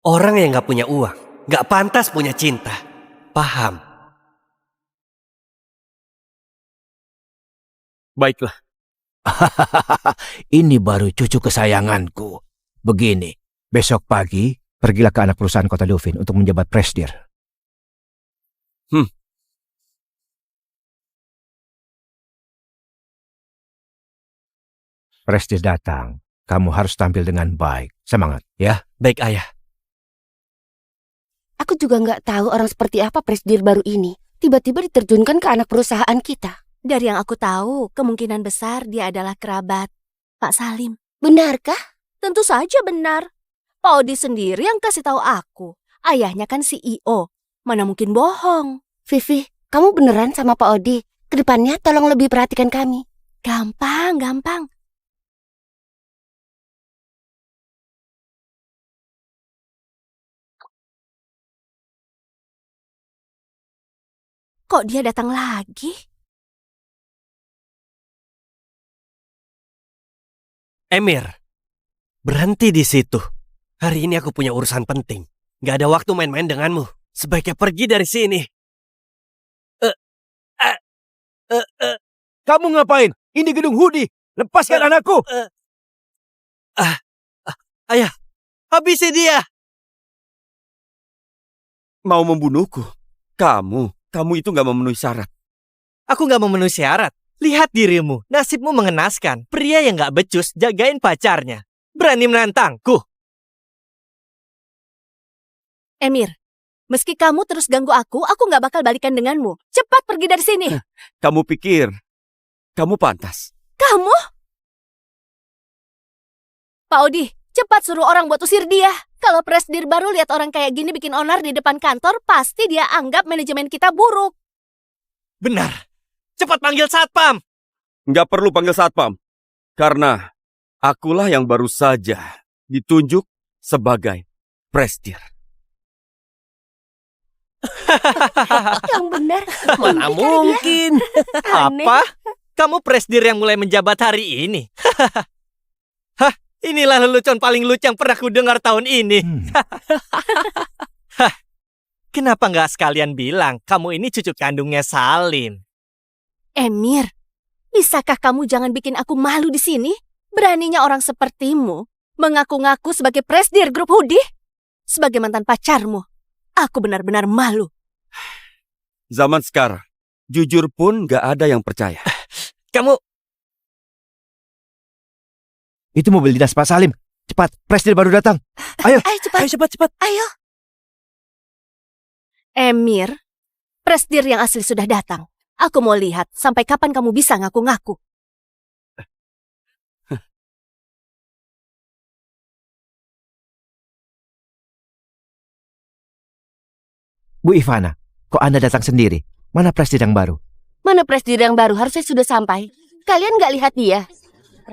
Orang yang gak punya uang gak pantas punya cinta. Paham? Baiklah. Ini baru cucu kesayanganku. Begini, besok pagi pergilah ke anak perusahaan kota Dufin untuk menjabat presdir. Presdir datang, kamu harus tampil dengan baik. Semangat, ya. Baik ayah. Aku juga nggak tahu orang seperti apa Presdir baru ini. Tiba-tiba diterjunkan ke anak perusahaan kita. Dari yang aku tahu, kemungkinan besar dia adalah kerabat Pak Salim. Benarkah? Tentu saja benar. Pak Odi sendiri yang kasih tahu aku. Ayahnya kan CEO. Mana mungkin bohong. Vivi, kamu beneran sama Pak Odi? Kedepannya tolong lebih perhatikan kami. Gampang, gampang. Kok dia datang lagi? Emir, berhenti di situ. Hari ini aku punya urusan penting. Gak ada waktu main-main denganmu. Sebaiknya pergi dari sini. Kamu ngapain? Ini gedung Hudi. Lepaskan anakku! Ayah, habisi dia! Mau membunuhku? Kamu itu nggak memenuhi syarat. Aku nggak memenuhi syarat. Lihat dirimu, nasibmu mengenaskan. Pria yang nggak becus jagain pacarnya. Berani menantangku. Emir, meski kamu terus ganggu aku nggak bakal balikan denganmu. Cepat pergi dari sini. Kamu pikir kamu pantas? Kamu? Pak Odi, cepat suruh orang buat usir dia. Kalau presidir baru lihat orang kayak gini bikin onar di depan kantor, pasti dia anggap manajemen kita buruk. Benar. Cepat panggil satpam. Nggak perlu panggil satpam. Karena akulah yang baru saja ditunjuk sebagai presidir. Yang benar. Mana mungkin? Aneh. Apa? Kamu presidir yang mulai menjabat hari ini? Hah? Inilah lelucon paling lucu yang pernah kudengar tahun ini. Kenapa nggak sekalian bilang kamu ini cucu kandungnya Salim? Emir, bisakah kamu jangan bikin aku malu di sini? Beraninya orang sepertimu mengaku-ngaku sebagai presidir grup Hudi? Sebagai mantan pacarmu, aku benar-benar malu. Zaman sekarang, jujur pun nggak ada yang percaya. Kamu... Itu mobil dinas Pak Salim. Cepat, presiden baru datang. Ayo. Ayo cepat. Ayo cepat. Ayo. Emir, presidir yang asli sudah datang. Aku mau lihat sampai kapan kamu bisa ngaku-ngaku. Bu Ivana, kok Anda datang sendiri? Mana presiden yang baru? Mana presiden yang baru? Harusnya sudah sampai. Kalian nggak lihat dia?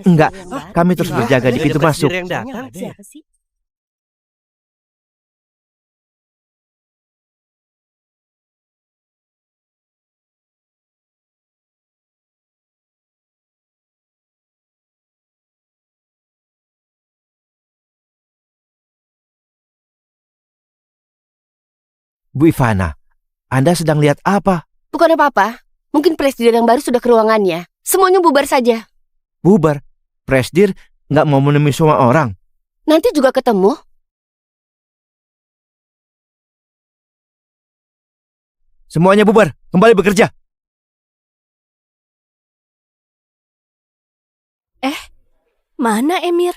Enggak, kami terus berjaga di pintu Ada masuk. presidir yang datang. Siapa sih? Bu Ivana, Anda sedang lihat apa? Bukan apa-apa. Mungkin presiden yang baru sudah ke ruangannya. Semuanya bubar saja. Bubar. Presiden nggak mau menemui semua orang. Nanti juga ketemu. Semuanya bubar, kembali bekerja. Mana Emir?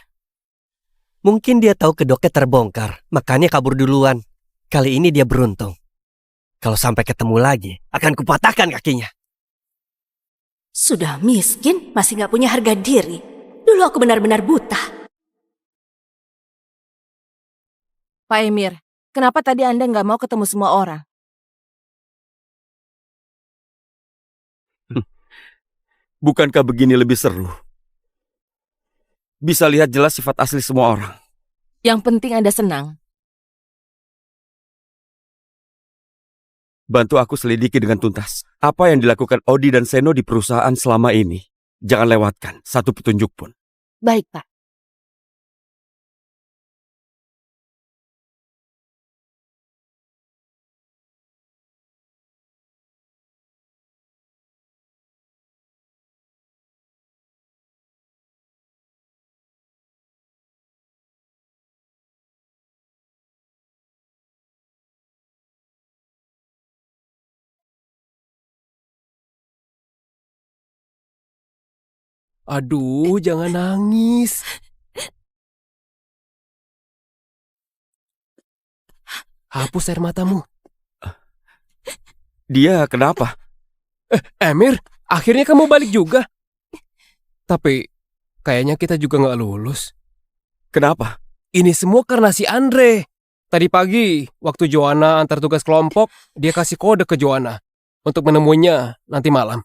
Mungkin dia tahu kedoknya terbongkar, makanya kabur duluan. Kali ini dia beruntung. Kalau sampai ketemu lagi, akan kupatahkan kakinya. Sudah miskin, masih nggak punya harga diri. Dulu aku benar-benar buta. Pak Emir, kenapa tadi Anda nggak mau ketemu semua orang? Bukankah begini lebih seru? Bisa lihat jelas sifat asli semua orang. Yang penting Anda senang. Bantu aku selidiki dengan tuntas. Apa yang dilakukan Odi dan Seno di perusahaan selama ini. Jangan lewatkan satu petunjuk pun. Baik, Pak. Aduh, jangan nangis. Hapus air matamu. Dia kenapa? Emir, akhirnya kamu balik juga. Tapi, kayaknya kita juga nggak lulus. Kenapa? Ini semua karena si Andre. Tadi pagi, waktu Joanna antar tugas kelompok, dia kasih kode ke Joanna untuk menemuinya nanti malam.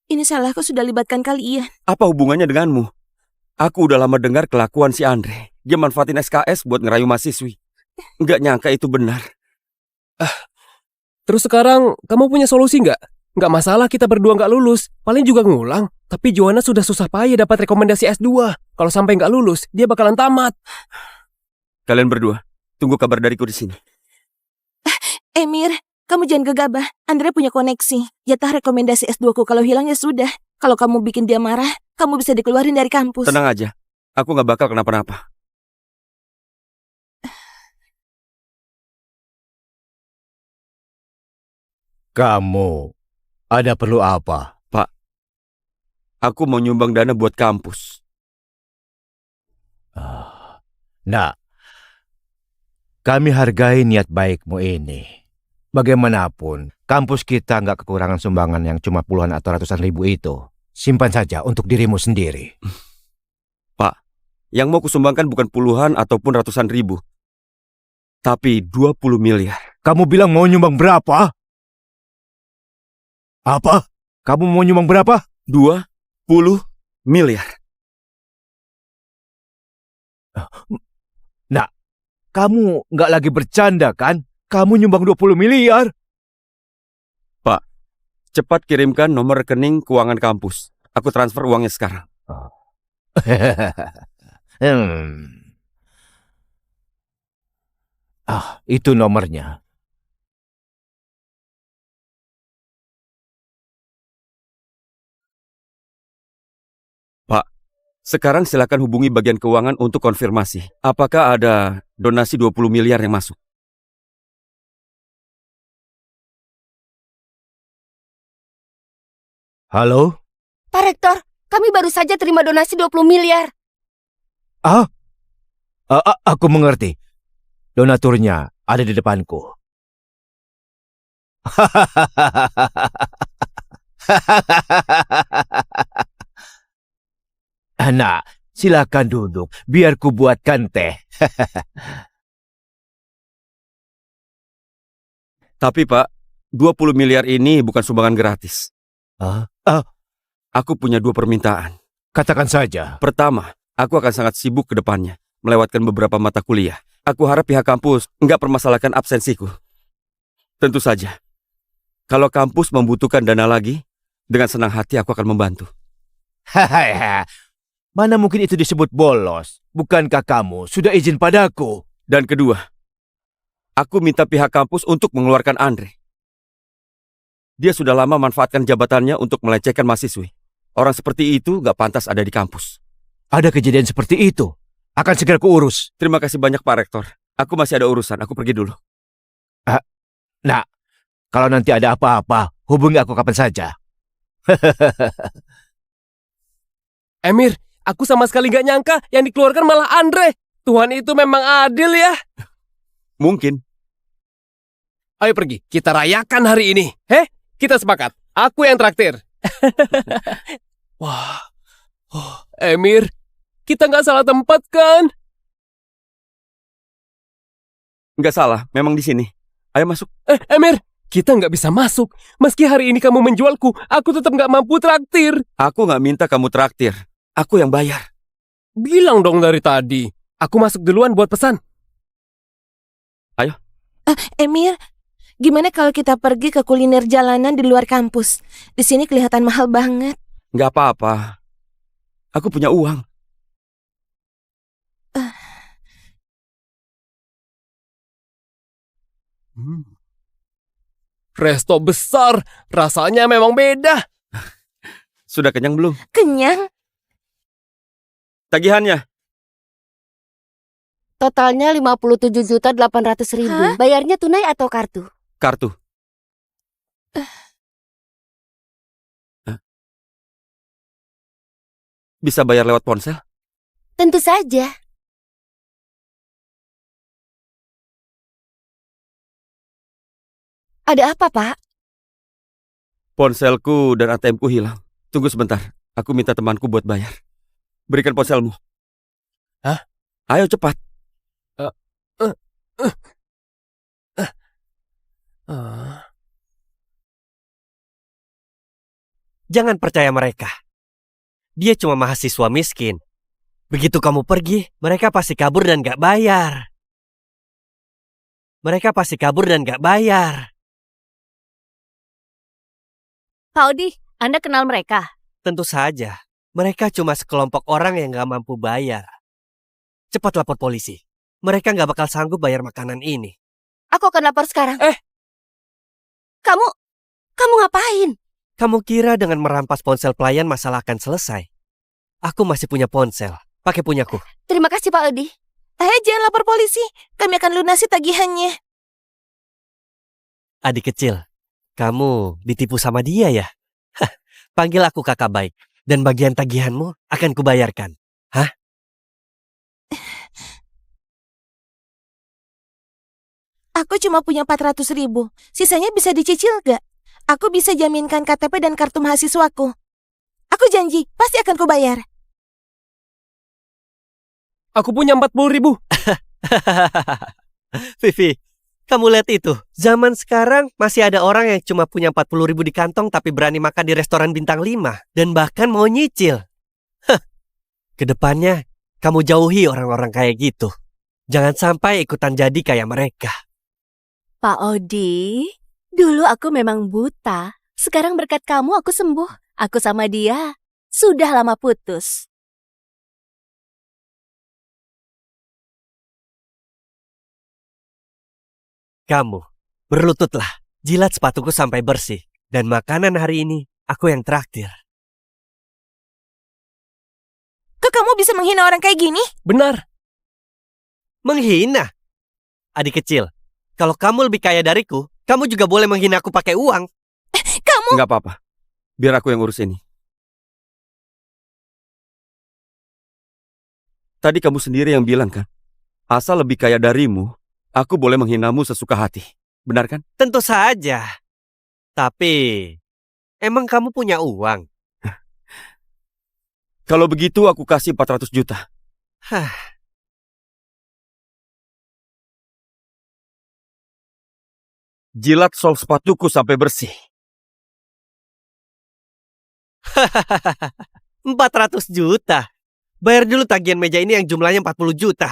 Ini salahku sudah libatkan kalian. Apa hubungannya denganmu? Aku udah lama dengar kelakuan si Andre. Dia manfaatin SKS buat ngerayu mahasiswi. Nggak nyangka itu benar. Terus sekarang, kamu punya solusi nggak? Nggak masalah kita berdua nggak lulus, paling juga ngulang. Tapi Joanna sudah susah payah dapat rekomendasi S2. Kalau sampai nggak lulus, dia bakalan tamat. Kalian berdua, tunggu kabar dariku di sini. Emir, kamu jangan gegabah. Andre punya koneksi. Jatah rekomendasi S2 ku kalau hilang ya sudah. Kalau kamu bikin dia marah, kamu bisa dikeluarin dari kampus. Tenang aja, aku nggak bakal kenapa-napa. Kamu ada perlu apa? Aku mau nyumbang dana buat kampus. Nah, kami hargai niat baikmu ini. Bagaimanapun, kampus kita nggak kekurangan sumbangan yang cuma puluhan atau ratusan ribu itu. Simpan saja untuk dirimu sendiri. Yang mau kusumbangkan bukan puluhan ataupun ratusan ribu, tapi 20 miliar. Kamu bilang mau nyumbang berapa? Apa? Kamu mau nyumbang berapa? 20 miliar. Nah, kamu nggak lagi bercanda kan? Kamu nyumbang 20 miliar. Cepat kirimkan nomor rekening keuangan kampus. Aku transfer uangnya sekarang. Itu nomornya. Sekarang silakan hubungi bagian keuangan untuk konfirmasi. Apakah ada donasi 20 miliar yang masuk? Halo? Pak Rektor, kami baru saja terima donasi 20 miliar. Aku mengerti. Donaturnya ada di depanku. Nah, silakan duduk. Biar ku buatkan teh. Tapi Pak, 20 miliar ini bukan sumbangan gratis. Aku punya 2 permintaan. Katakan saja. Pertama, aku akan sangat sibuk ke depannya, melewatkan beberapa mata kuliah. Aku harap pihak kampus nggak permasalahkan absensiku. Tentu saja, kalau kampus membutuhkan dana lagi, dengan senang hati aku akan membantu. Mana mungkin itu disebut bolos? Bukankah kamu sudah izin padaku? Dan kedua, aku minta pihak kampus untuk mengeluarkan Andre. Dia sudah lama manfaatkan jabatannya untuk melecehkan mahasiswi. Orang seperti itu gak pantas ada di kampus. Ada kejadian seperti itu. Akan segera kuurus. Terima kasih banyak Pak Rektor. Aku masih ada urusan, aku pergi dulu. Nah, kalau nanti ada apa-apa, hubungi aku kapan saja. Emir, aku sama sekali gak nyangka yang dikeluarkan malah Andre. Tuhan itu memang adil ya. Mungkin. Ayo pergi, kita rayakan hari ini. Kita sepakat. Aku yang traktir. Wah, Emir, kita nggak salah tempat kan? Nggak salah, memang di sini. Ayo masuk. Emir, kita nggak bisa masuk. Meski hari ini kamu menjualku, aku tetap nggak mampu traktir. Aku nggak minta kamu traktir. Aku yang bayar. Bilang dong dari tadi. Aku masuk duluan buat pesan. Ayo. Emir, gimana kalau kita pergi ke kuliner jalanan di luar kampus? Di sini kelihatan mahal banget. Nggak apa-apa. Aku punya uang. Resto besar, rasanya memang beda. Sudah kenyang belum? Kenyang? Tagihannya. Totalnya 57.800.000. Hah? Bayarnya tunai atau kartu? Kartu. Bisa bayar lewat ponsel? Tentu saja. Ada apa, Pak? Ponselku dan ATM-ku hilang. Tunggu sebentar. Aku minta temanku buat bayar. Berikan ponselmu. Hah? Ayo cepat. Jangan percaya mereka. Dia cuma mahasiswa miskin. Begitu kamu pergi, mereka pasti kabur dan gak bayar. Mereka pasti kabur dan gak bayar. Pak Odi, Anda kenal mereka? Tentu saja. Mereka cuma sekelompok orang yang gak mampu bayar. Cepat lapor polisi. Mereka gak bakal sanggup bayar makanan ini. Aku akan lapor sekarang. Kamu ngapain? Kamu kira dengan merampas ponsel pelayan masalah akan selesai? Aku masih punya ponsel. Pakai punyaku. Terima kasih Pak Odi. Jangan lapor polisi. Kami akan lunasi tagihannya. Adik kecil, kamu ditipu sama dia ya? Hah, panggil aku kakak baik. Dan bagian tagihanmu akan kubayarkan. Hah? Aku cuma punya 400.000. Sisanya bisa dicicil gak? Aku bisa jaminkan KTP dan kartu mahasiswaku. Aku janji, pasti akan kubayar. Aku punya 40.000. Vivi, kamu lihat itu. Zaman sekarang masih ada orang yang cuma punya 40.000 di kantong tapi berani makan di restoran bintang 5. Dan bahkan mau nyicil. Hah, kedepannya kamu jauhi orang-orang kayak gitu. Jangan sampai ikutan jadi kayak mereka. Pak Odi, dulu aku memang buta. Sekarang berkat kamu aku sembuh. Aku sama dia sudah lama putus. Kamu, berlututlah. Jilat sepatuku sampai bersih. Dan makanan hari ini, aku yang traktir. Kok kamu bisa menghina orang kayak gini? Benar. Menghina? Adik kecil, kalau kamu lebih kaya dariku, kamu juga boleh menghina aku pakai uang. Kamu... Nggak apa-apa. Biar aku yang urus ini. Tadi kamu sendiri yang bilang kan, asal lebih kaya darimu, aku boleh menghinamu sesuka hati. Benar kan? Tentu saja. Tapi, emang kamu punya uang? Kalau begitu aku kasih 400 juta. Hah. Jilat sol sepatuku sampai bersih. 400 juta. Bayar dulu tagihan meja ini yang jumlahnya 40 juta.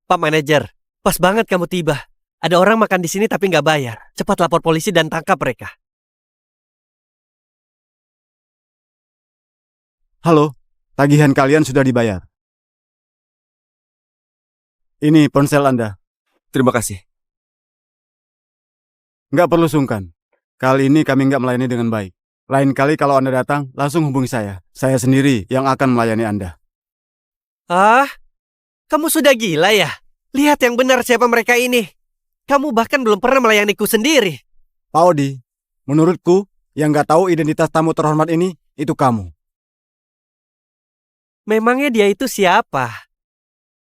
Pak manajer, pas banget kamu tiba. Ada orang makan di sini tapi nggak bayar. Cepat lapor polisi dan tangkap mereka. Halo, tagihan kalian sudah dibayar. Ini ponsel Anda. Terima kasih. Nggak perlu sungkan. Kali ini kami nggak melayani dengan baik. Lain kali kalau Anda datang, langsung hubungi saya. Saya sendiri yang akan melayani Anda. Ah, kamu sudah gila ya? Lihat yang benar siapa mereka ini. Kamu bahkan belum pernah melayaniku sendiri. Pak Odi, menurutku, yang nggak tahu identitas tamu terhormat ini, itu kamu. Memangnya dia itu siapa?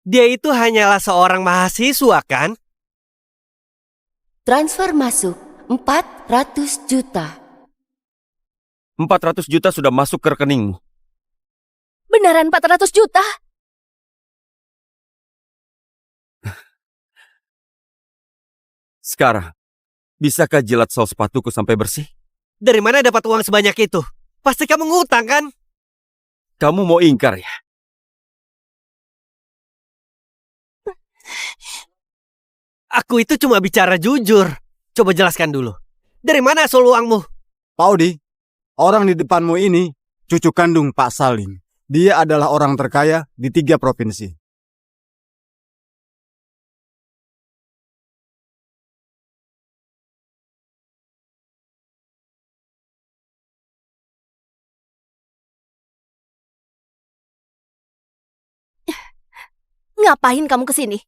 Dia itu hanyalah seorang mahasiswa kan? Transfer masuk 400 juta. 400 juta sudah masuk ke rekeningmu. Beneran 400 juta? Sekarang, bisakah jilat sol sepatuku sampai bersih? Dari mana dapat uang sebanyak itu? Pasti kamu ngutang kan? Kamu mau ingkar ya? Aku itu cuma bicara jujur. Coba jelaskan dulu. Dari mana asal uangmu? Pak Odi, orang di depanmu ini cucu kandung Pak Salim. Dia adalah orang terkaya di 3 provinsi. Ngapain kamu kesini?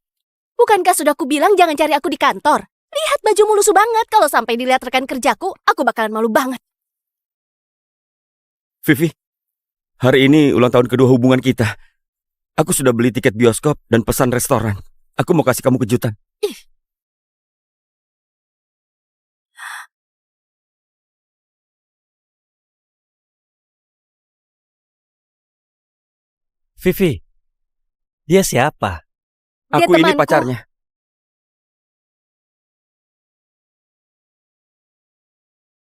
Bukankah sudah kubilang jangan cari aku di kantor? Lihat bajumu lusuh banget. Kalau sampai dilihat rekan kerjaku, aku bakalan malu banget. Vivi, hari ini ulang tahun kedua hubungan kita. Aku sudah beli tiket bioskop dan pesan restoran. Aku mau kasih kamu kejutan. Vivi, dia siapa? Dia Aku ini temanku. pacarnya.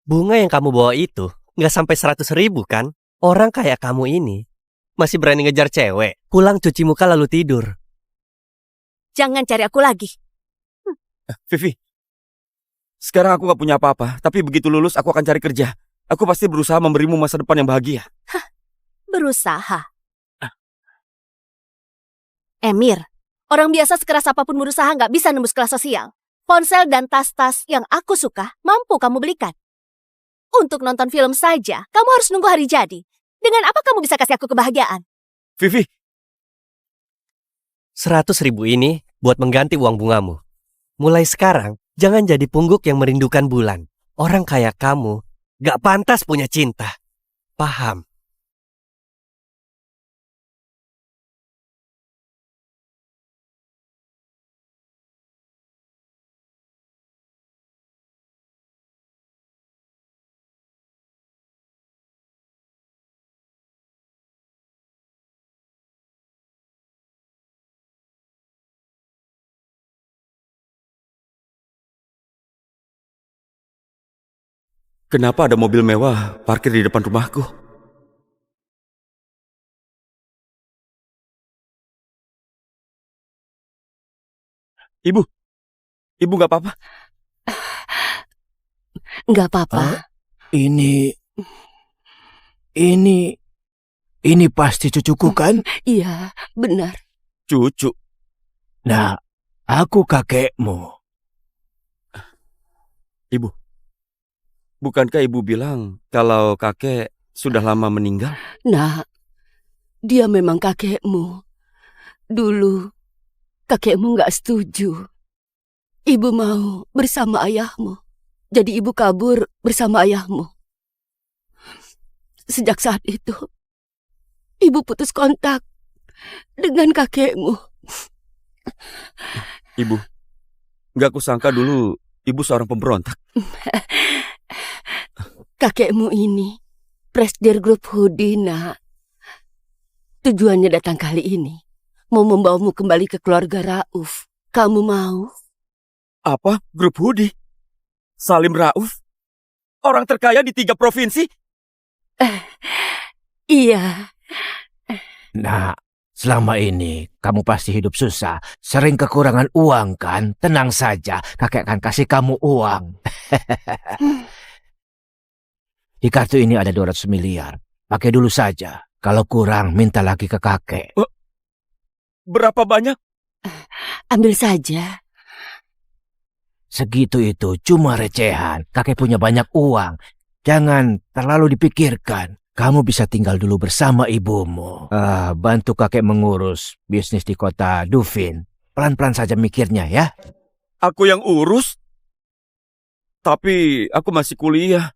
Bunga yang kamu bawa itu nggak sampai 100.000 kan? Orang kayak kamu ini masih berani ngejar cewek. Pulang cuci muka lalu tidur. Jangan cari aku lagi. Vivi, sekarang aku gak punya apa-apa. Tapi begitu lulus aku akan cari kerja. Aku pasti berusaha memberimu masa depan yang bahagia. Berusaha. Emir, Orang biasa sekeras apapun berusaha nggak bisa nembus kelas sosial. Ponsel dan tas-tas yang aku suka mampu kamu belikan. Untuk nonton film saja, kamu harus nunggu hari jadi. Dengan apa kamu bisa kasih aku kebahagiaan? Vivi, 100.000 ini buat mengganti uang bungamu. Mulai sekarang, jangan jadi pungguk yang merindukan bulan. Orang kayak kamu gak pantas punya cinta. Paham? kenapa ada mobil mewah parkir di depan rumahku? Ibu, ibu gak apa-apa? Nggak apa-apa. Ini ini pasti cucuku kan? Iya, benar. Cucu, Nah, aku kakekmu. ibu. Bukankah ibu bilang kalau kakek sudah lama meninggal? Nah, dia memang kakekmu. Dulu, kakekmu nggak setuju. Ibu mau bersama ayahmu. Jadi ibu kabur bersama ayahmu. Sejak saat itu, ibu putus kontak dengan kakekmu. Ibu, gak kusangka dulu ibu seorang pemberontak. Kakekmu ini, Presdir Grup Hudi, nak. Tujuannya datang kali ini, mau membawamu kembali ke keluarga Rauf. Kamu mau? Apa? Grup Hudi? Salim Rauf? Orang terkaya di 3 provinsi? Iya. Nah, selama ini kamu pasti hidup susah, sering kekurangan uang kan? Tenang saja, kakek akan kasih kamu uang. Di kartu ini ada 200 miliar. Pakai dulu saja. Kalau kurang, minta lagi ke kakek. Berapa banyak? Ambil saja. Segitu itu cuma recehan. Kakek punya banyak uang. Jangan terlalu dipikirkan. Kamu bisa tinggal dulu bersama ibumu. Bantu kakek mengurus bisnis di kota Dufin. Pelan-pelan saja mikirnya ya. Aku yang urus? Tapi aku masih kuliah.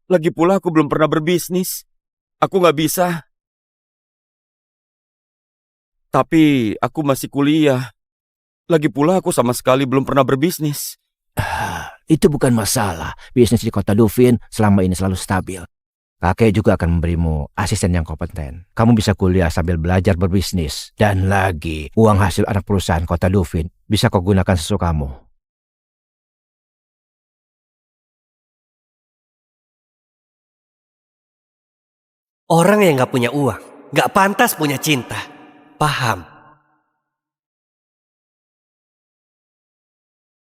Lagi pula aku belum pernah berbisnis. Aku gak bisa. Tapi aku masih kuliah. Lagi pula aku sama sekali belum pernah berbisnis. Itu bukan masalah. Bisnis di kota Dufin selama ini selalu stabil. Kakek juga akan memberimu asisten yang kompeten. Kamu bisa kuliah sambil belajar berbisnis. Dan lagi, uang hasil anak perusahaan kota Dufin bisa kau gunakan sesukamu. Orang yang gak punya uang gak pantas punya cinta. Paham?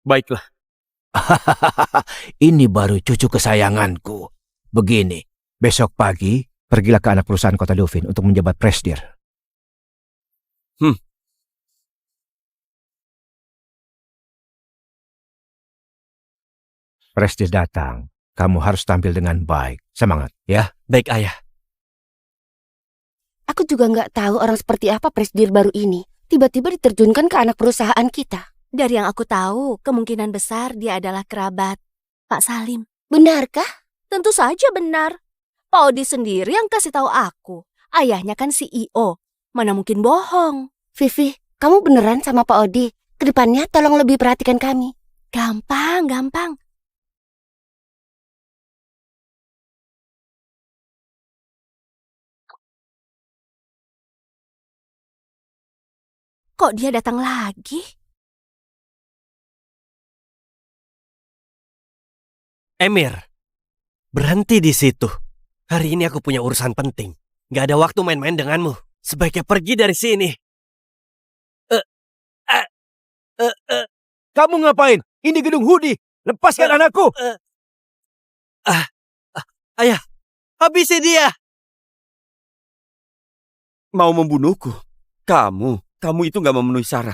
Baiklah. Ini baru cucu kesayanganku. Begini, besok pagi pergilah ke anak perusahaan kota Dufin untuk menjabat presdir. Presdir datang. Kamu harus tampil dengan baik. Semangat, ya. Baik ayah. Aku juga nggak tahu orang seperti apa Presdir baru ini. Tiba-tiba diterjunkan ke anak perusahaan kita. Dari yang aku tahu, kemungkinan besar dia adalah kerabat Pak Salim. Benarkah? Tentu saja benar. Pak Odi sendiri yang kasih tahu aku. Ayahnya kan CEO. Mana mungkin bohong. Vivi, kamu beneran sama Pak Odi? Kedepannya tolong lebih perhatikan kami. Gampang, gampang. Kok dia datang lagi? Emir, berhenti di situ. Hari ini aku punya urusan penting. Gak ada waktu main-main denganmu. Sebaiknya pergi dari sini. Kamu ngapain? Ini gedung Hudi. Lepaskan anakku. Ayah, habisi dia. Mau membunuhku? Kamu itu gak memenuhi syarat.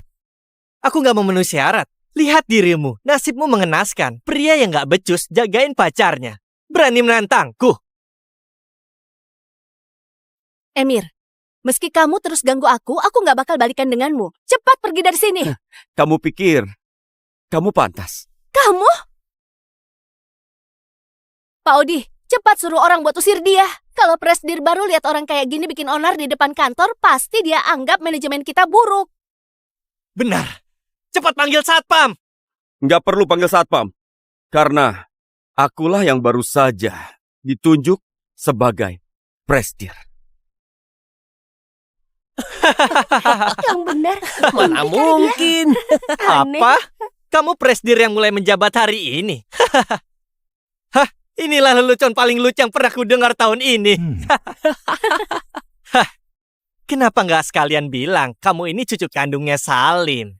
Aku nggak memenuhi syarat. Lihat dirimu, nasibmu mengenaskan. Pria yang nggak becus jagain pacarnya. Berani menantangku. Emir, meski kamu terus ganggu aku nggak bakal balikan denganmu. Cepat pergi dari sini. Kamu pikir kamu pantas? Kamu? Pak Odi, cepat suruh orang buat usir dia. Kalau presidir baru lihat orang kayak gini bikin onar di depan kantor, pasti dia anggap manajemen kita buruk. Benar. Cepat panggil satpam. Nggak perlu panggil satpam. Karena akulah yang baru saja ditunjuk sebagai presidir. Yang benar. Mana mungkin? Aneh. Apa? Kamu presidir yang mulai menjabat hari ini? Hah? Inilah lelucon paling lucu yang pernah kudengar tahun ini. Kenapa nggak sekalian bilang kamu ini cucu kandungnya Salim?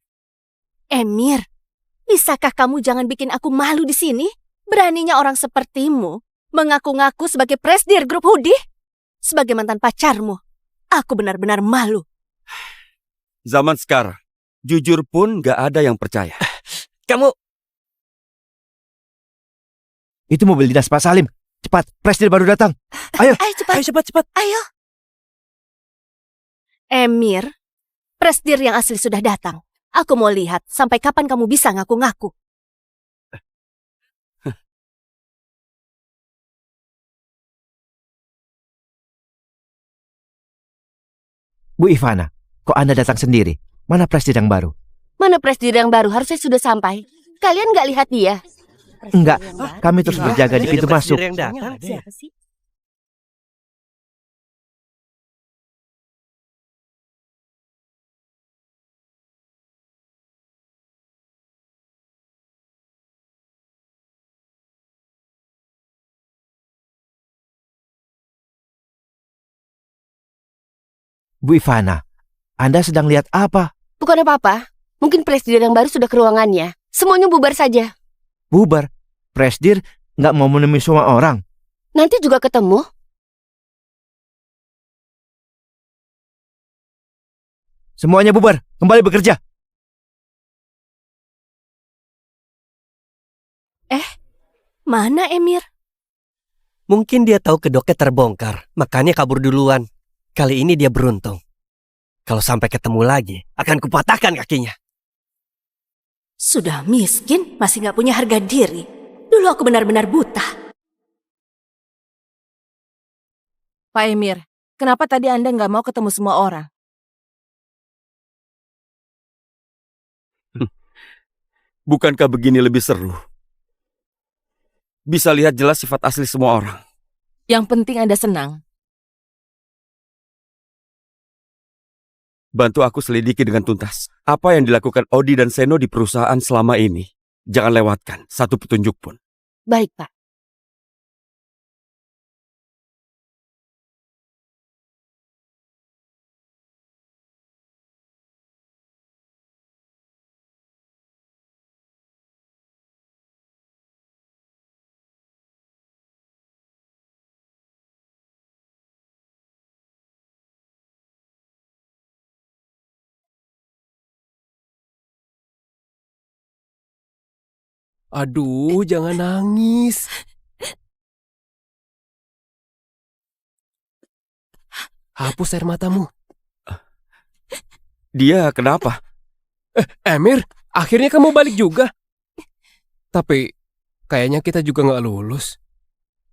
Emir, bisakah kamu jangan bikin aku malu di sini? Beraninya orang sepertimu mengaku-ngaku sebagai presidir grup Hudi? Sebagai mantan pacarmu, aku benar-benar malu. Zaman sekarang, jujur pun nggak ada yang percaya. Kamu... Itu mobil dinas Pak Salim. Cepat, presiden baru datang. Ayo. Ayo cepat. Ayo cepat. Ayo. Emir, presidir yang asli sudah datang. Aku mau lihat sampai kapan kamu bisa ngaku-ngaku. Bu Ivana, kok Anda datang sendiri? Mana presiden yang baru? Mana presiden yang baru? Harusnya sudah sampai. Kalian nggak lihat dia? Enggak, kami terus berjaga di pintu Ada masuk. presidir yang datang. Siapa sih? Bu Ivana, Anda sedang lihat apa? Bukan apa-apa. Mungkin presiden yang baru sudah ke ruangannya. Semuanya bubar saja. Bubar. Presiden nggak mau menemui semua orang. Nanti juga ketemu. Semuanya bubar, kembali bekerja. Mana Emir? Mungkin dia tahu kedoknya terbongkar, makanya kabur duluan. Kali ini dia beruntung. Kalau sampai ketemu lagi, akan kupatahkan kakinya. Sudah miskin, masih nggak punya harga diri. Dulu aku benar-benar buta. Pak Emir, kenapa tadi Anda nggak mau ketemu semua orang? Bukankah begini lebih seru? Bisa lihat jelas sifat asli semua orang. Yang penting Anda senang. Bantu aku selidiki dengan tuntas. Apa yang dilakukan Odi dan Seno di perusahaan selama ini. Jangan lewatkan satu petunjuk pun. Baik, Pak. Aduh, jangan nangis. Hapus air matamu. Dia kenapa? Emir, akhirnya kamu balik juga. Tapi, kayaknya kita juga nggak lulus.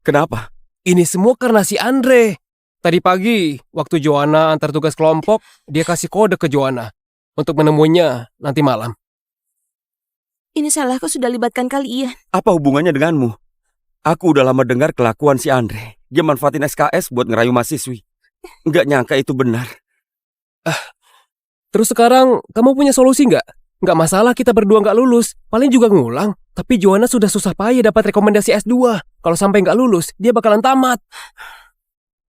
Kenapa? Ini semua karena si Andre. Tadi pagi, waktu Joanna antar tugas kelompok, dia kasih kode ke Joanna untuk menemuinya nanti malam. Ini salahku sudah libatkan kalian. Apa hubungannya denganmu? Aku udah lama dengar kelakuan si Andre. Dia manfaatin SKS buat ngerayu mahasiswi. Nggak nyangka itu benar. Terus sekarang, kamu punya solusi nggak? Nggak masalah kita berdua nggak lulus, paling juga ngulang. Tapi Joanna sudah susah payah dapat rekomendasi S2. Kalau sampai nggak lulus, dia bakalan tamat.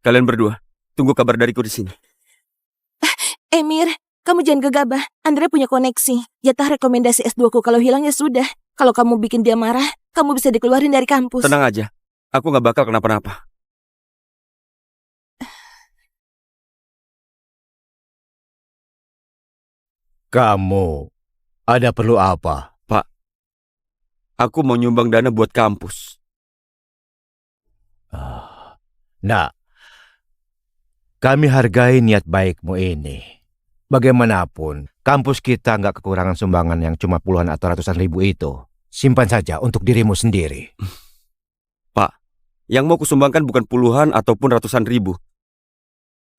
Kalian berdua, tunggu kabar dariku di sini. Emir, kamu jangan gegabah. Andre punya koneksi. Jatah rekomendasi S2ku kalau hilang ya sudah. Kalau kamu bikin dia marah, kamu bisa dikeluarin dari kampus. Tenang aja, aku nggak bakal kenapa-napa. Kamu Ada perlu apa? Aku mau nyumbang dana buat kampus. Nah, kami hargai niat baikmu ini. Bagaimanapun, kampus kita nggak kekurangan sumbangan yang cuma puluhan atau ratusan ribu itu. Simpan saja untuk dirimu sendiri. Yang mau kusumbangkan bukan puluhan ataupun ratusan ribu,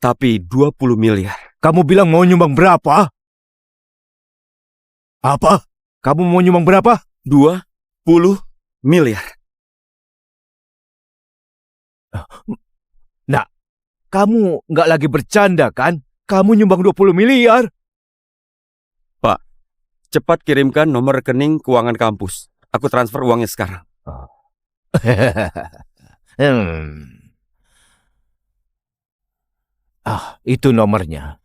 tapi 20 miliar. Kamu bilang mau nyumbang berapa? Apa? Kamu mau nyumbang berapa? 20 miliar. Nah, kamu nggak lagi bercanda kan? Kamu nyumbang 20 miliar. Cepat kirimkan nomor rekening keuangan kampus. Aku transfer uangnya sekarang. Itu nomornya.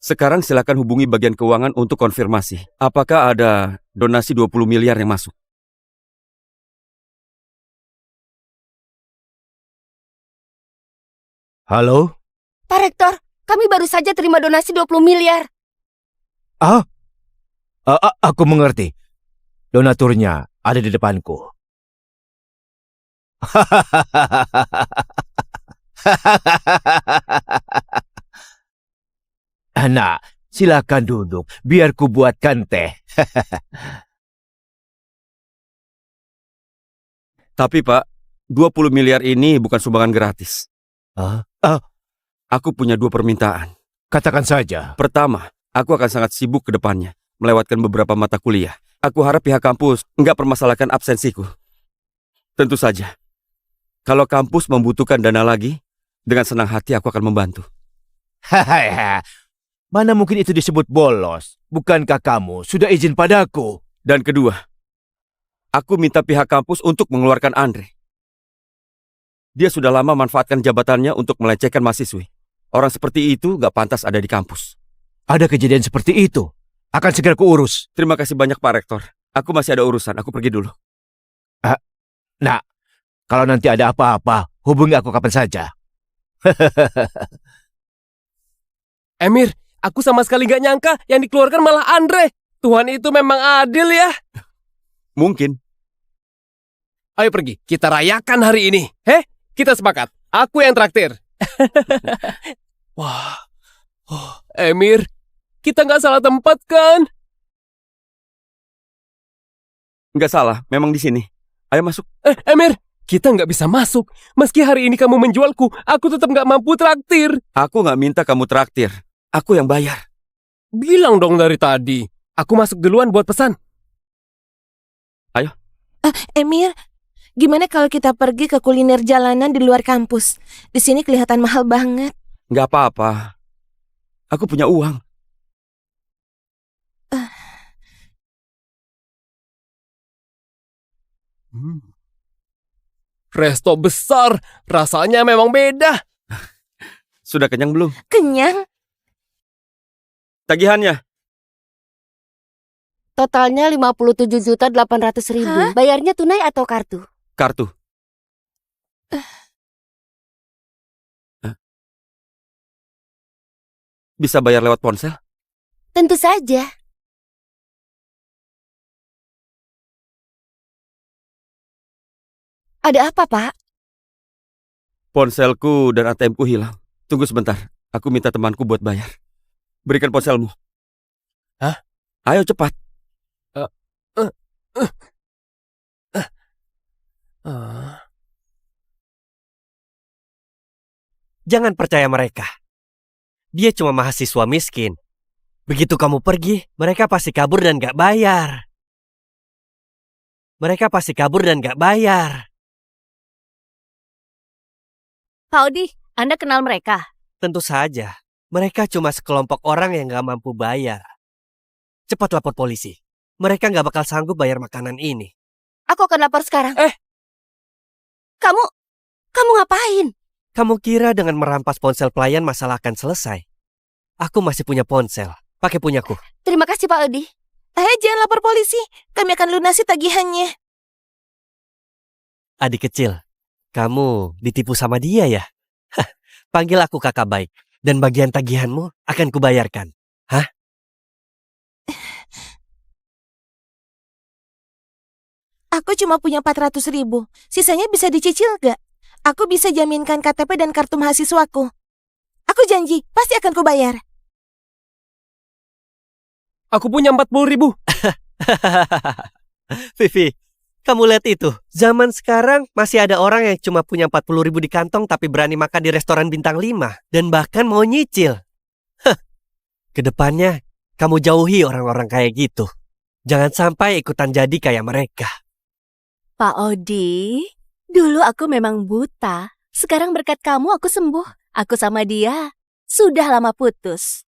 Sekarang silakan hubungi bagian keuangan untuk konfirmasi. Apakah ada donasi 20 miliar yang masuk? Halo? Pak Rektor, kami baru saja terima donasi 20 miliar. Aku mengerti. Donaturnya ada di depanku. Nah, silakan duduk. Biar ku buatkan teh. Tapi Pak, 20 miliar ini bukan sumbangan gratis. Aku punya 2 permintaan. Katakan saja. Pertama, aku akan sangat sibuk ke depannya, melewatkan beberapa mata kuliah. Aku harap pihak kampus nggak permasalahkan absensiku. Tentu saja, kalau kampus membutuhkan dana lagi, dengan senang hati aku akan membantu. Mana mungkin itu disebut bolos? Bukankah kamu sudah izin padaku? Dan kedua, aku minta pihak kampus untuk mengeluarkan Andre. Dia sudah lama manfaatkan jabatannya untuk melecehkan mahasiswi. Orang seperti itu gak pantas ada di kampus. Ada kejadian seperti itu. Akan segera kuurus. Terima kasih banyak Pak Rektor. Aku masih ada urusan, aku pergi dulu. Nah, kalau nanti ada apa-apa, hubungi aku kapan saja. Emir, aku sama sekali gak nyangka yang dikeluarkan malah Andre. Tuhan itu memang adil ya. Mungkin. Ayo pergi, kita rayakan hari ini. Kita sepakat. Aku yang traktir. Wah, Emir, kita nggak salah tempat kan? Nggak salah, memang di sini. Ayo masuk. Emir, kita nggak bisa masuk. Meski hari ini kamu menjualku, aku tetap nggak mampu traktir. Aku nggak minta kamu traktir. Aku yang bayar. Bilang dong dari tadi. Aku masuk duluan buat pesan. Ayo. Emir, gimana kalau kita pergi ke kuliner jalanan di luar kampus? Di sini kelihatan mahal banget. Nggak apa-apa. Aku punya uang. Resto besar, rasanya memang beda. Sudah kenyang belum? Kenyang? Tagihannya. Totalnya 57.800.000. Hah? Bayarnya tunai atau kartu? Kartu. Bisa bayar lewat ponsel? Tentu saja. Ada apa, Pak? Ponselku dan ATM-ku hilang. Tunggu sebentar. Aku minta temanku buat bayar. Berikan ponselmu. Hah? Ayo cepat. Jangan percaya mereka. Dia cuma mahasiswa miskin. Begitu kamu pergi, mereka pasti kabur dan gak bayar. Mereka pasti kabur dan gak bayar. Pak Odi, Anda kenal mereka? Tentu saja. Mereka cuma sekelompok orang yang gak mampu bayar. Cepat lapor polisi. Mereka gak bakal sanggup bayar makanan ini. Aku akan lapor sekarang. Kamu ngapain? Kamu kira dengan merampas ponsel pelayan masalah akan selesai? Aku masih punya ponsel. Pakai punyaku. Terima kasih, Pak Odi. Jangan lapor polisi. Kami akan lunasi tagihannya. Adik kecil, Kamu ditipu sama dia ya? Hah, panggil aku kakak baik. Dan bagian tagihanmu akan kubayarkan. Aku cuma punya 400.000. Sisanya bisa dicicil gak? Aku bisa jaminkan KTP dan kartu mahasiswaku. Aku janji, pasti akan kubayar. Aku punya 40.000. Vivi, kamu lihat itu. Zaman sekarang masih ada orang yang cuma punya 40.000 di kantong tapi berani makan di restoran bintang 5. Dan bahkan mau nyicil. Hah, kedepannya kamu jauhi orang-orang kayak gitu. Jangan sampai ikutan jadi kayak mereka. Pak Odi, dulu aku memang buta. Sekarang berkat kamu aku sembuh. Aku sama dia sudah lama putus.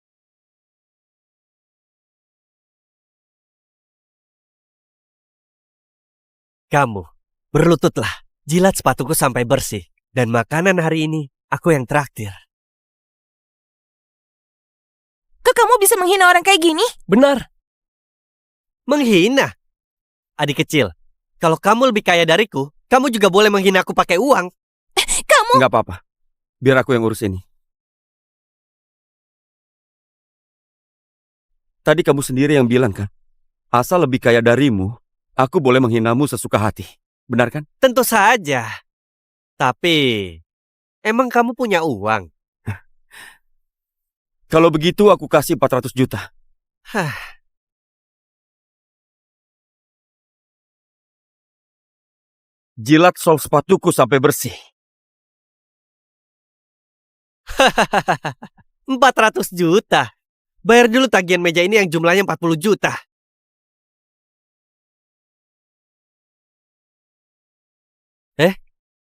Kamu, berlututlah. Jilat sepatuku sampai bersih. Dan makanan hari ini aku yang traktir. Kok kamu bisa menghina orang kayak gini? Benar. Menghina? Adik kecil, kalau kamu lebih kaya dariku, kamu juga boleh menghina aku pakai uang. Kamu... Nggak apa-apa. Biar aku yang urus ini. Tadi kamu sendiri yang bilang kan, asal lebih kaya darimu, aku boleh menghinamu sesuka hati. Benar kan? Tentu saja. Tapi, emang kamu punya uang? Kalau begitu aku kasih 400 juta. Hah. Jilat sol sepatuku sampai bersih. 400 juta. Bayar dulu tagihan meja ini yang jumlahnya 40 juta.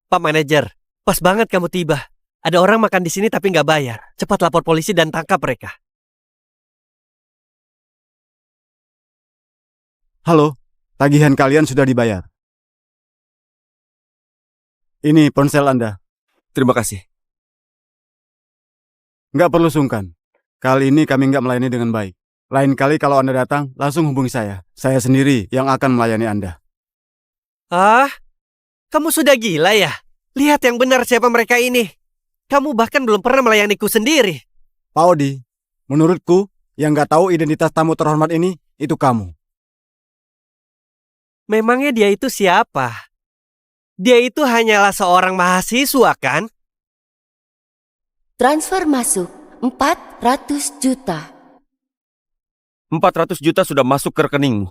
Pak manajer, pas banget kamu tiba. Ada orang makan di sini tapi nggak bayar. Cepat lapor polisi dan tangkap mereka. Halo, tagihan kalian sudah dibayar. Ini ponsel Anda. Terima kasih. Nggak perlu sungkan. Kali ini kami nggak melayani dengan baik. Lain kali kalau Anda datang, langsung hubungi saya. Saya sendiri yang akan melayani Anda. Ah, kamu sudah gila ya? Lihat yang benar siapa mereka ini. Kamu bahkan belum pernah melayaniku sendiri. Pak Odi, menurutku, yang nggak tahu identitas tamu terhormat ini, itu kamu. Memangnya dia itu siapa? Dia itu hanyalah seorang mahasiswa kan? Transfer masuk 400 juta. 400 juta sudah masuk ke rekeningmu.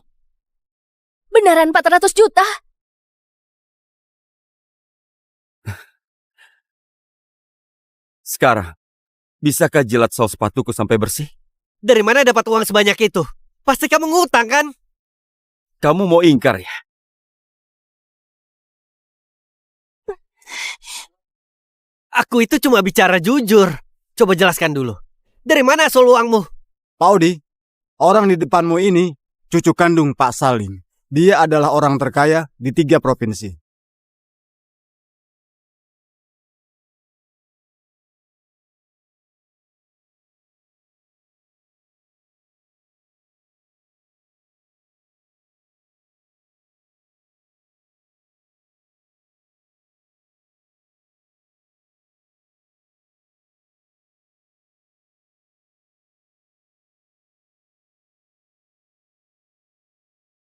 Beneran 400 juta? Sekarang, bisakah jilat sol sepatuku sampai bersih? Dari mana dapat uang sebanyak itu? Pasti kamu ngutang kan? Kamu mau ingkar ya? Aku itu cuma bicara jujur. Coba jelaskan dulu. Dari mana asal uangmu? Pak Odi, orang di depanmu ini cucu kandung Pak Salim. Dia adalah orang terkaya di 3 provinsi.